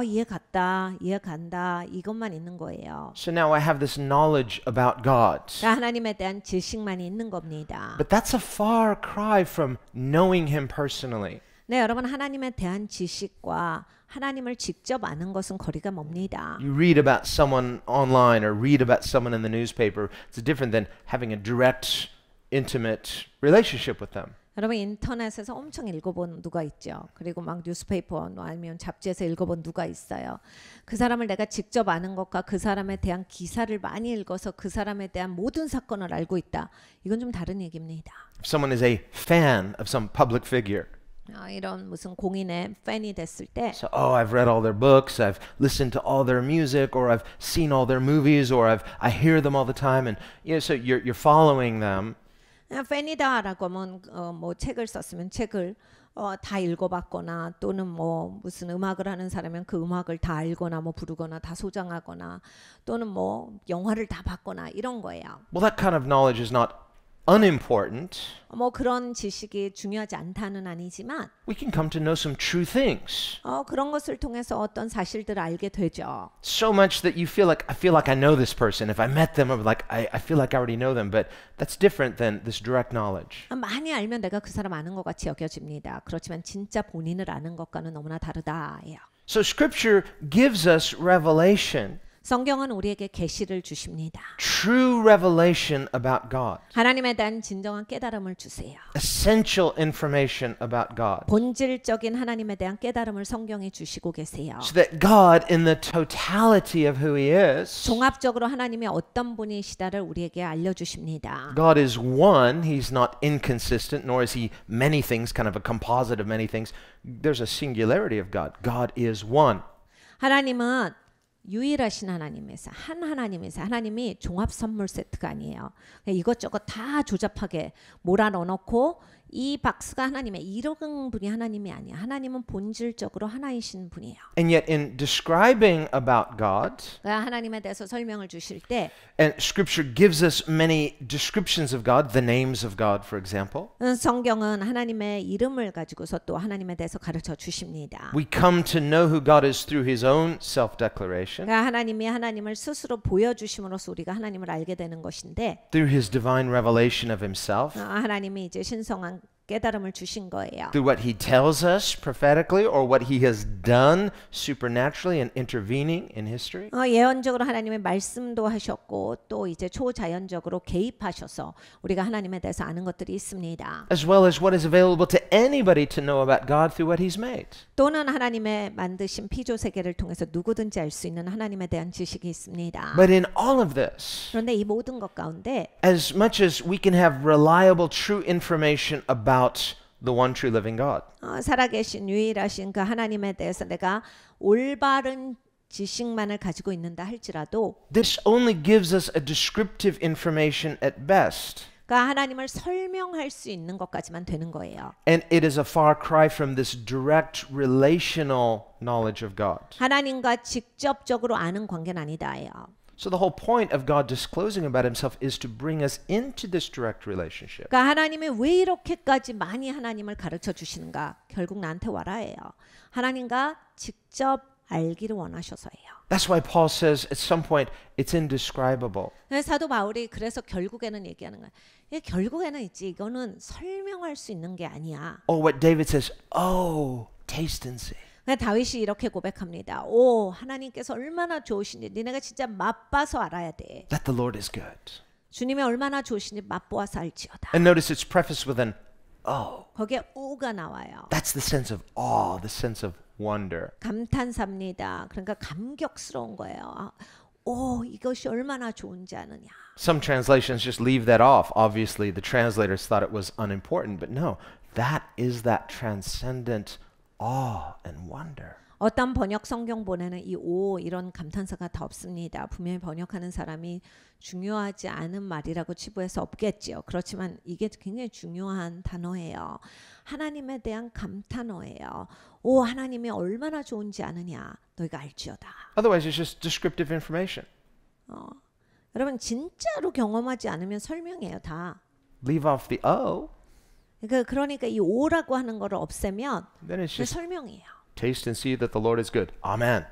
이해 갔다, 이해 간다 이것만 있는 거예요. So now I have this knowledge about God. 하나님에 대한 지식만 있는 겁니다. But that's a far cry from knowing Him personally. 네, 여러분 하나님에 대한 지식과 하나님을 직접 아는 것은 거리가 멉니다. You read about someone online or read about someone in the newspaper. It's different than having a direct, intimate relationship with them. 여러분 인터넷에서 엄청 읽어본 누가 있죠. 그리고 막 뉴스페이퍼 아니면 잡지에서 읽어본 누가 있어요. 그 사람을 내가 직접 아는 것과 그 사람에 대한 기사를 많이 읽어서 그 사람에 대한 모든 사건을 알고 있다. 이건 좀 다른 얘기입니다. If someone is a fan of some public figure, 이런 무슨 공인의 팬이 됐을 때 so I've read all their books, I've listened to all their music, or I've seen all their movies, or I hear them all the time, and so you're following them. 팬이다라고 하면 뭐 책을 썼으면 책을 다 읽어봤거나 또는 뭐 무슨 음악을 하는 사람이면 그 음악을 다 알거나 뭐 부르거나 다 소장하거나 또는 뭐 영화를 다 봤거나 이런 거예요. Well, that kind of knowledge is not unimportant. 뭐 그런 지식이 중요하지 않다는 아니지만 We can come to know some true things. 그런 것을 통해서 어떤 사실들을 알게 되죠. So much that you feel like I know this person. If I met them, I'm like I feel like I already know them. But that's different than this direct knowledge. 많이 알면 내가 그 사람 아는 것 같이 여겨집니다. 그렇지만 진짜 본인을 아는 것과는 너무나 다르다예요. So Scripture gives us revelation. 성경은 우리에게 계시를 주십니다. True revelation about God. 하나님에 대한 진정한 깨달음을 주세요. Essential information about God. 본질적인 하나님에 대한 깨달음을 성경에 주시고 계세요. So that God in the totality of who he is, 종합적으로 하나님이 어떤 분이시다를 우리에게 알려주십니다. God is one. He's not inconsistent, nor is he many things, kind of a composite of many things. There's a singularity of God. God is one. 하나님은 유일하신 하나님에서 하나님이 종합 선물 세트가 아니에요. 이것저것 다 조잡하게 몰아넣어놓고 이 박스가 하나님의 이런 분이 하나님이 아니야. 하나님은 본질적으로 하나이신 분이에요. And yet in describing about God, 하나님에 대해서 설명을 주실 때 and Scripture gives us many descriptions of God, the names of God, for example. 성경은 하나님의 이름을 가지고서 또 하나님에 대해서 가르쳐 주십니다. We come to know who God is through his own self-declaration, 그러니까 하나님이 하나님을 스스로 보여주심으로써 우리가 하나님을 알게 되는 것인데 through his divine revelation of himself, 하나님이 이제 신성한 깨달음을 주신 거예요. through what he tells us prophetically or what he has done supernaturally and intervening in history. 예언적으로 하나님의 말씀도 하셨고 또 이제 초자연적으로 개입하셔서 우리가 하나님에 대해서 아는 것들이 있습니다. As well as what is available to anybody to know about God through what he's made. 또는 하나님의 만드신 피조 세계를 통해서 누구든지 알 수 있는 하나님에 대한 지식이 있습니다. But in all of this, 그런데 이 모든 것 가운데 as much as we can have reliable, true information about the one true living God, 살아계신 유일하신 그 하나님에 대해서 내가 올바른 지식만을 가지고 있는다 할지라도 this only gives us a descriptive information at best. 그러니까 하나님을 설명할 수 있는 것까지만 되는 거예요. And it is a far cry from this direct relational knowledge of God. 하나님과 직접적으로 아는 관계는 아니다예요. So the whole point of God disclosing about himself is to bring us into this direct relationship. 그러니까 하나님이 왜 이렇게까지 많이 하나님을 가르쳐 주시는가? 결국 나한테 와라예요. 하나님과 직접 알기를 원하셔서예요. That's why Paul says at some point it's indescribable. 사도 바울이 그래서 결국에는 얘기하는 거야. 결국에는 있지 이거는 설명할 수 있는 게 아니야. Or what David says, oh, taste and see. 다윗이 이렇게 고백합니다. 오, 하나님께서 얼마나 좋으신지 니네가 진짜 맛봐서 알아야 돼. That the Lord is good. 주님이 얼마나 좋으신지 맛보아서 알지어다. And notice it's prefaced with an oh. 거기에 오가 나와요. That's the sense of awe, the sense of wonder. 감탄사입니다. 그러니까 감격스러운 거예요. 오, 이것이 얼마나 좋은지 아느냐. Some translations just leave that off. Obviously, the translators thought it was unimportant, but no, that is that transcendent awe and wonder. 어떤 번역 성경본에는 이 오 이런 감탄사가 다 없습니다. 분명히 번역하는 사람이 중요하지 않은 말이라고 치부해서 없겠지요. 그렇지만 이게 굉장히 중요한 단어예요. 하나님에 대한 감탄어예요. 오, 하나님이 얼마나 좋은지 아느냐. 너희가 알지어다. Otherwise, it's just descriptive information. 여러분 진짜로 경험하지 않으면 설명이에요 다. Leave off the oh, 그러니까 이 오라고 하는 거를 없애면 then it's just 설명이에요. taste and see that the Lord is good. Amen.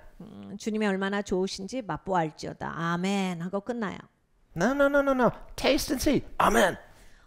주님이 얼마나 좋으신지 맛보 알지어다. 아멘 하고 끝나요. No. Taste and see. Amen.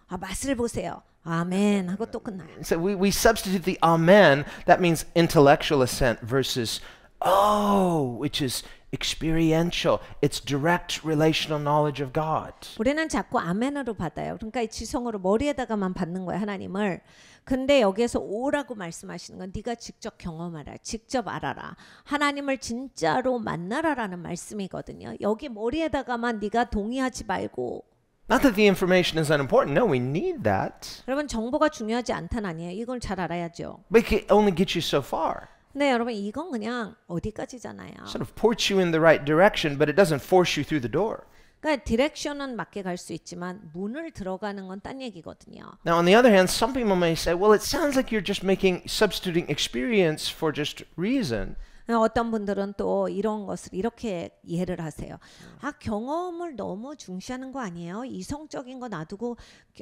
맛을 보세요. 아멘 하고 또 끝나요. So we substitute the amen. That means intellectual assent versus Oh, which is experiential. It's direct relational knowledge of God. 우리는 자꾸 아멘으로 받아요. 그러니까 이 지성으로 머리에다가만 받는 거예요, 하나님을. 근데 여기에서 오라고 말씀하시는 건 네가 직접 경험하라. 직접 알아라. 하나님을 진짜로 만나라라는 말씀이거든요. 여기 머리에다가만 네가 동의하지 말고. Not that the information is unimportant. No, we need that. 여러분 정보가 중요하지 않단 아니에요. 이걸 잘 알아야죠. But it can only get you so far. 네, 여러분 이건 그냥 어디까지잖아요. Sort of ports you in the right direction, but it doesn't force you through the door. 그러니까 디렉션은 맞게 갈 수 있지만 문을 들어가는 건 딴 얘기거든요. Now, on the other hand, some people may say, well, it sounds like you're just substituting experience for just reason. 어떤 분들은 또 이런 것을 이렇게 이해를 하세요. 아, 경험을 너무 중시하는 거 아니에요? 이성적인 거 놔두고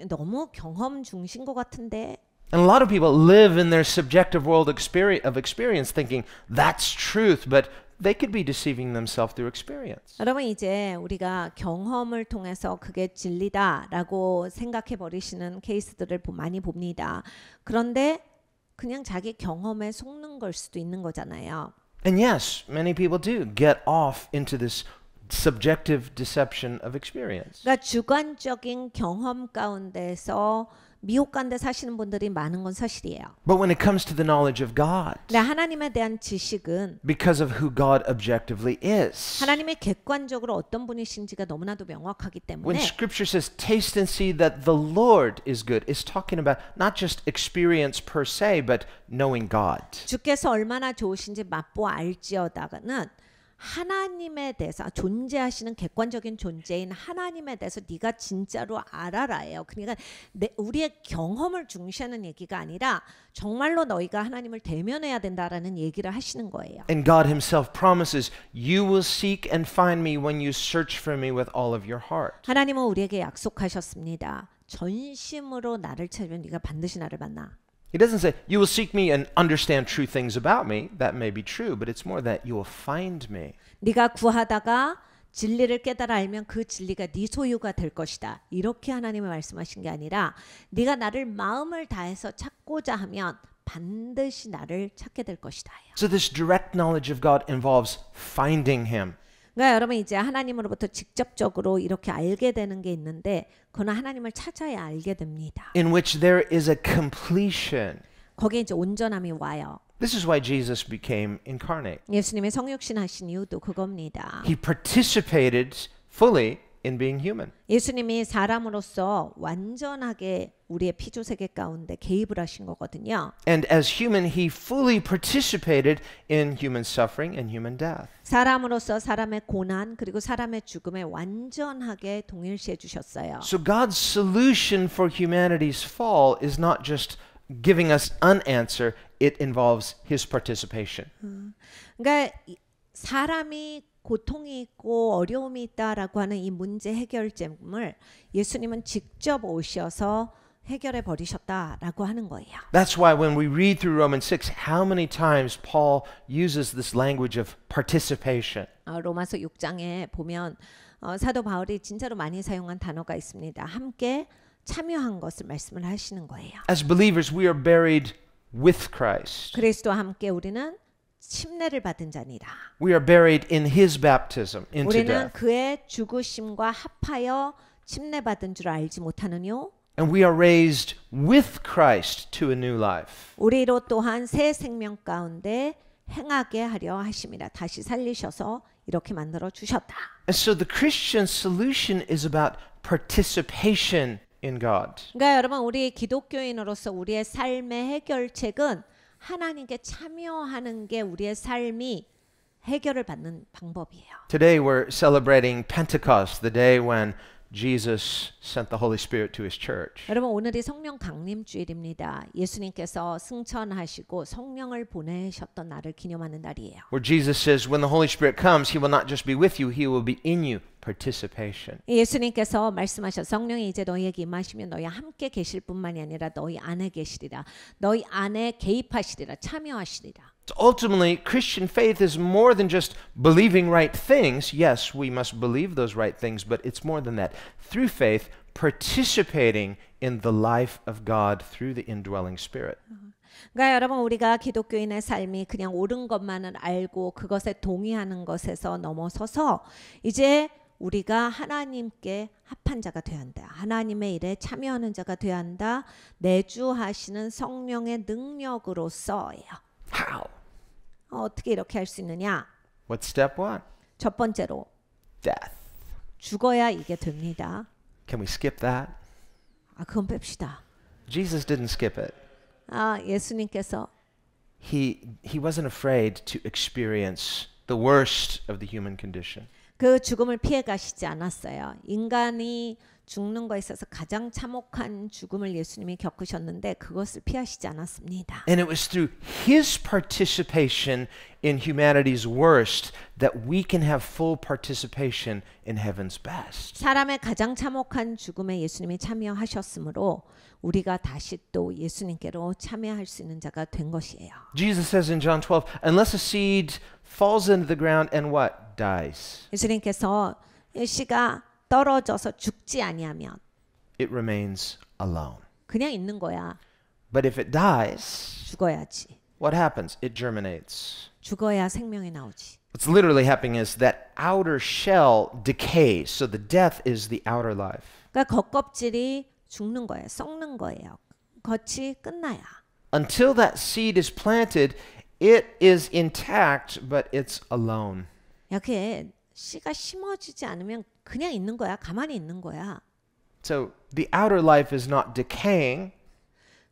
너무 경험 중시인 것 같은데. And a lot of people live in their subjective world of experience thinking that's truth, but they could be deceiving themselves through experience. 여러분 이제 우리가 경험을 통해서 그게 진리다라고 생각해 버리시는 케이스들을 많이 봅니다. 그런데 그냥 자기 경험에 속는 걸 수도 있는 거잖아요. And yes, many people do get off into this subjective deception of experience. 그러니까 주관적인 경험 가운데서 미혹 가운데 사시는 분들이 많은 건 사실이에요. But when it comes to the knowledge of God, 근데 하나님에 대한 지식은 because of who God objectively is. 하나님의 객관적으로 어떤 분이신지가 너무나도 명확하기 When 때문에 Scripture says, taste and see that the Lord is good, it's talking about not just experience per se, but knowing God. 주께서 얼마나 좋으신지 맛보아 알지어다가는 하나님에 대해서 존재하시는 객관적인 존재인 하나님에 대해서 네가 진짜로 알아라예요. 그러니까 우리의 경험을 중시하는 얘기가 아니라 정말로 너희가 하나님을 대면해야 된다라는 얘기를 하시는 거예요. And God himself promises, you will seek and find me when you search for me with all of your heart. 하나님은 우리에게 약속하셨습니다. 전심으로 나를 찾으면 네가 반드시 나를 만나. He doesn't say, you will seek me and understand true things about me. That may be true, but it's more that you will find me. 네가 구하다가 진리를 깨달아 알면 그 진리가 네 소유가 될 것이다. 이렇게 하나님이 말씀하신 게 아니라 네가 나를 마음을 다해서 찾고자 하면 반드시 나를 찾게 될 것이다. So this direct knowledge of God involves finding him. 그러니까 여러분 이제 하나님으로부터 직접적으로 이렇게 알게 되는 게 있는데 그거는 하나님을 찾아야 알게 됩니다. In which there is a completion. 거기에 이제 온전함이 와요. This is why Jesus became incarnate. 예수님이 성육신 하신 이유도 그겁니다. He participated fully in being human. 예수님이 사람으로서 완전하게 우리의 피조세계 가운데 개입을 하신 거거든요. And as human, he fully participated in human suffering and human death. 사람으로서 사람의 고난 그리고 사람의 죽음에 완전하게 동일시해 주셨어요. So God's solution for humanity's fall is not just giving us an answer, it involves his participation. 그러니까 사람이 고통이 있고 어려움이 있다라고 하는 이 문제 해결점을 예수님은 직접 오셔서 해결해 버리셨다라고 하는 거예요. That's why when we read through Romans 6, how many times Paul uses this language of participation. 로마서 6장에 보면 사도 바울이 진짜로 많이 사용한 단어가 있습니다. 함께 참여한 것을 말씀을 하시는 거예요. As believers, we are buried with Christ. 그리스도와 함께 우리는 침례를 받은 자니라. We are buried in his baptism into 우리는 death. 그의 죽으심과 합하여 침례 받은 줄 알지 못하느뇨? And we are raised with Christ to a new life. 우리로 또한 새 생명 가운데 행하게 하려 하심이라. 다시 살리셔서 이렇게 만들어 주셨다. And so the Christian solution is about participation in God. 그러니까 여러분 우리 기독교인으로서 우리의 삶의 해결책은 하나님께 참여하는 게 우리의 삶이 해결을 받는 방법이에요. Today we're celebrating Pentecost, the day when Jesus sent the Holy Spirit to his church. 여러분 오늘이 성령 강림 주일입니다. 예수님께서 승천하시고 성령을 보내셨던 날을 기념하는 날이에요. Where Jesus says when the Holy Spirit comes, he will not just be with you, he will be in you. Participation. 예수님께서 말씀하셔 성령이 이제 너희에게 임하시면 너희 함께 계실 뿐만이 아니라 너희 안에 계시리라. 너희 안에 개입하시리라. 참여하시리라. So ultimately, Christian faith is more than just believing right things. Yes, we must believe those right things, but it's more than that. Through faith, participating in the life of God through the indwelling Spirit. 그러니까 여러분 우리가 기독교인의 삶이 그냥 옳은 것만을 알고 그것에 동의하는 것에서 넘어서서 이제 우리가 하나님께 합한 자가 되어야 한다. 하나님의 일에 참여하는 자가 되어야 한다. 내주하시는 성령의 능력으로서예요. How? 어떻게 이렇게 할 수 있느냐? What's step one? 첫 번째로 Death. 죽어야 이게 됩니다. Can we skip that? 그건 뺍시다. Jesus didn't skip it. 예수님께서 He wasn't afraid to experience the worst of the human condition. 그 죽음을 피해 가시지 않았어요. 인간이 죽는 거에 있어서 가장 참혹한 죽음을 예수님이 겪으셨는데 그것을 피하시지 않았습니다. And it was through his participation in humanity's worst that we can have full participation in heaven's best. 사람의 가장 참혹한 죽음에 예수님이 참여하셨으므로 우리가 다시 또 예수님께로 참여할 수 있는 자가 된 것이에요. Jesus says in John 12, unless a seed falls into the ground and what? Dies. 예수님께서 이 씨가 떨어져서 죽지 아니하면 It remains alone. 그냥 있는 거야. But if it dies, 죽어야지. what happens? It germinates. 죽어야 생명이 나오지. What's literally happening is that outer shell decays. So the death is the outer life. 그러니까 겉껍질이 죽는 거예요. 썩는 거예요. 겉이 끝나야. Until that seed is planted, it is intact, but it's alone. 이렇게 씨가 심어지지 않으면 그냥 있는 거야. 가만히 있는 거야. So the outer life is not decaying.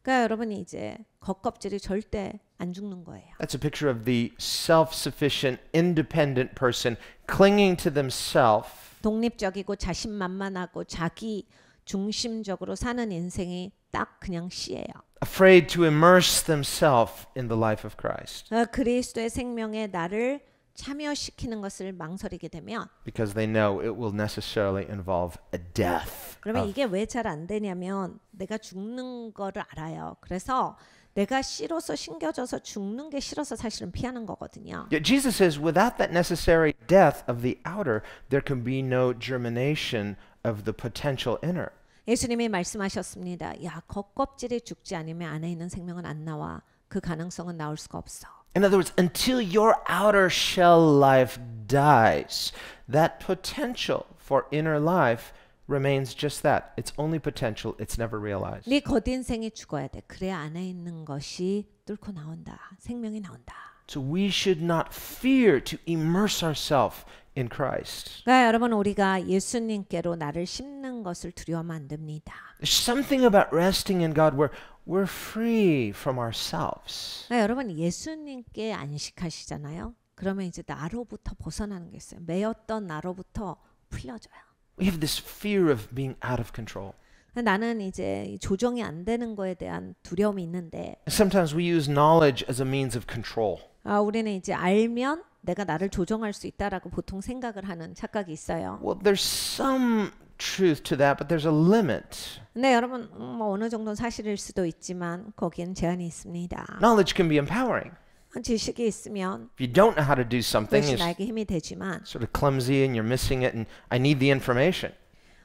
그러니까 여러분이 이제 겉껍질이 절대 안 죽는 거예요. That's a picture of the self-sufficient, independent person clinging to themselves. 독립적이고 자신만만하고 자기 중심적으로 사는 인생이 딱 그냥 씨예요. Afraid to immerse themselves in the life of Christ 그리스도의 생명에 나를 참여시키는 것을 망설이게 되면 because they know it will necessarily involve a death. 그러면 이게 왜 잘 안 되냐면 내가 죽는 거를 알아요. 그래서 내가 씨로서 심겨져서 죽는 게 싫어서 사실은 피하는 거거든요. Yet Jesus says without that necessary death of the outer, there can be no germination of the potential inner. 예수님이 말씀하셨습니다. 야, 겉껍질이 죽지 않으면 안에 있는 생명은 안 나와. 그 가능성은 나올 수가 없어. In other words, until your outer shell life dies, that potential for inner life remains just that. It's only potential. It's never realized. 네 겉인생이 죽어야 돼. 그래야 안에 있는 것이 뚫고 나온다. 생명이 나온다. So we should not fear to immerse ourselves in Christ. 그러니까 여러분 우리가 예수님께로 나를 심는 것을 두려워하면 안 됩니다. There's something about resting in God where we're free from ourselves. 그러니까 여러분 예수님께 안식하시잖아요. 그러면 이제 나로부터 벗어나는 게 있어요. 매였던 나로부터 풀려져요. We have this fear of being out of control. 나는 이제 조정이 안 되는 거에 대한 두려움이 있는데 Sometimes we use knowledge as a means of control. 우리는 이제 알면 내가 나를 조정할 수 있다라고 보통 생각을 하는 착각이 있어요. Well, there's some truth to that, but there's a limit. 근데 여러분 뭐 어느 정도는 사실일 수도 있지만 거기엔 제한이 있습니다. Knowledge can be empowering. 지식이 있으면 If you don't know how to do something, 그것이 it's 나에게 힘이 되지만 sort of clumsy and you're missing it and I need the information.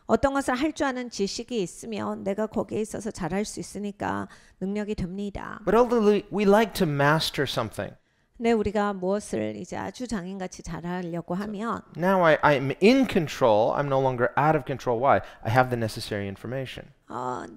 어떤 것을 할 줄 아는 지식이 있으면 내가 거기에 있어서 잘할 수 있으니까 능력이 됩니다. But ultimately, we like to master something. 근데 우리가 무엇을 이제 아주 장인같이 잘하려고 하면 Now I'm in control. I'm no longer out of control. Why? I have the necessary information.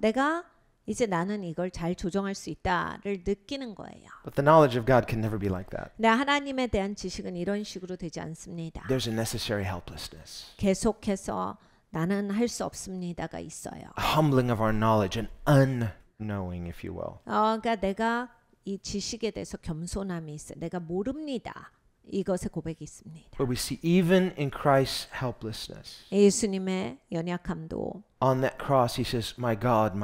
내가 이제 나는 이걸 잘 조정할 수 있다를 느끼는 거예요. But the knowledge of God can never be like that. 근데 하나님에 대한 지식은 이런 식으로 되지 않습니다. There's a necessary helplessness, 계속해서 나는 할 수 없습니다가 있어요. a humbling of our knowledge, an unknowing, if you will. 그러니까 내가 이 지식에 대해서 겸손함이 있어요. 내가 모릅니다. 이것의 고백이 있습니다. But we see even in Christ's helplessness. 예수님의 연약함도 On that cross, he says, my God,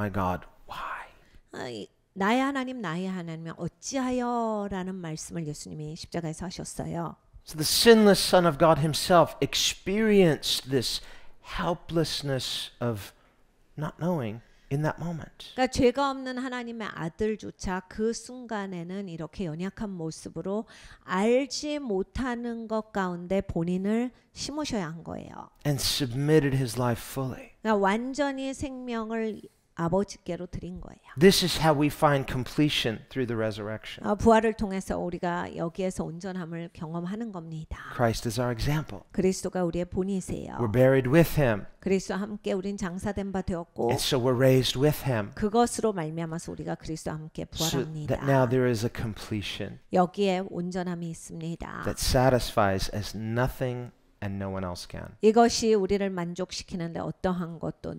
why? 나의 하나님 나의 하나님 어찌하여라는 말씀을 예수님이 십자가에서 하셨어요. So the sinless Son of God himself experienced this helplessness of not knowing in that moment. 그러니까 죄가 없는 하나님의 아들조차 그 순간에는 이렇게 연약한 모습으로 알지 못하는 것 가운데 본인을 심으셔야 한 거예요. And submitted his life fully. 그러니까 완전히 생명을 아버지께로 드린 거예요. This is how we find completion through the resurrection. 부활을 통해서 우리가 여기에서 온전함을 경험하는 겁니다. Christ is our example. 그리스도가 우리의 본이세요. We're buried with him, 그리스도와 함께 우린 장사된 바 되었고 and so we're raised with him, 그것으로 말미암아서 우리가 그리스도와 함께 so 부활합니다. that now there is a completion 여기에 온전함이 있습니다. that satisfies as nothing and no one else can. 이것이 우리를 만족시키는데 어떠한 것도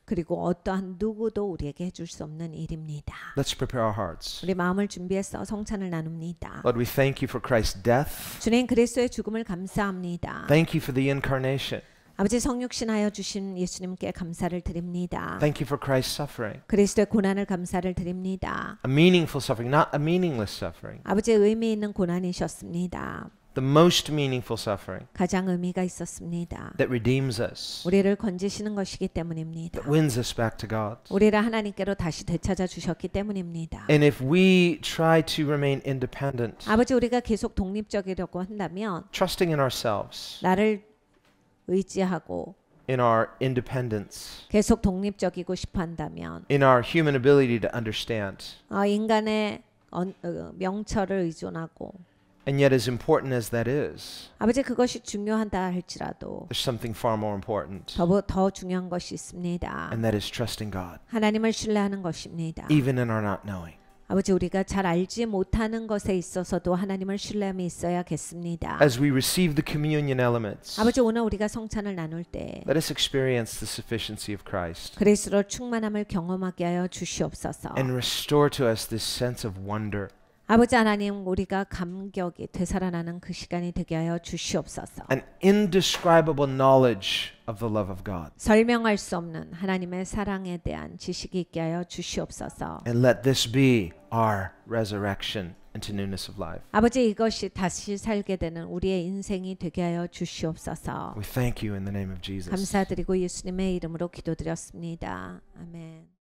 그리고 어떠한 누구도 우리에게 해줄 수 없는 일입니다. Let's prepare our hearts. 우리 마음을 준비해서 성찬을 나눕니다. Lord, we thank you for Christ's death. 주님 그리스도의 죽음을 감사합니다. Thank you for the incarnation. 아버지 성육신하여 주신 예수님께 감사를 드립니다. Thank you for Christ's suffering. 그리스도의 고난을 감사를 드립니다. A meaningful suffering, not a meaningless suffering. 아버지 의미 있는 고난이셨습니다. The most meaningful suffering 가장 의미가 있었습니다. that redeems us, 우리를 건지시는 것이기 때문입니다. that wins us back to God. 우리를 하나님께로 다시 되찾아 주셨기 때문입니다. And if we try to remain independent, 아버지 우리가 계속 독립적이려고 한다면 trusting in ourselves, 나를 의지하고 in our independence, 계속 독립적이고 싶어 한다면 in our human ability to understand, 인간의 명철을 의존하고 and yet as important as that is, 아버지 그것이 중요하다 할지라도 there's something far more important, 더 중요한 것이 있습니다. and that is trusting God, 하나님을 신뢰하는 것입니다. even in our not knowing. 아버지 우리가 잘 알지 못하는 것에 있어서도 하나님을 신뢰함이 있어야겠습니다. As we receive the communion elements, 아버지 오늘 우리가 성찬을 나눌 때 let us experience the sufficiency of Christ 그리스도로 충만함을 경험하게 하여 주시옵소서. and restore to us this sense of wonder. 아버지 하나님 우리가 감격이 되살아나는 그 시간이 되게 하여 주시옵소서. An indescribable knowledge of the love of God. 설명할 수 없는 하나님의 사랑에 대한 지식이 있게 하여 주시옵소서. And let this be our resurrection into newness of life. 아버지 이것이 다시 살게 되는 우리의 인생이 되게 하여 주시옵소서. We thank you in the name of Jesus. 감사드리고 예수님의 이름으로 기도드렸습니다. 아멘.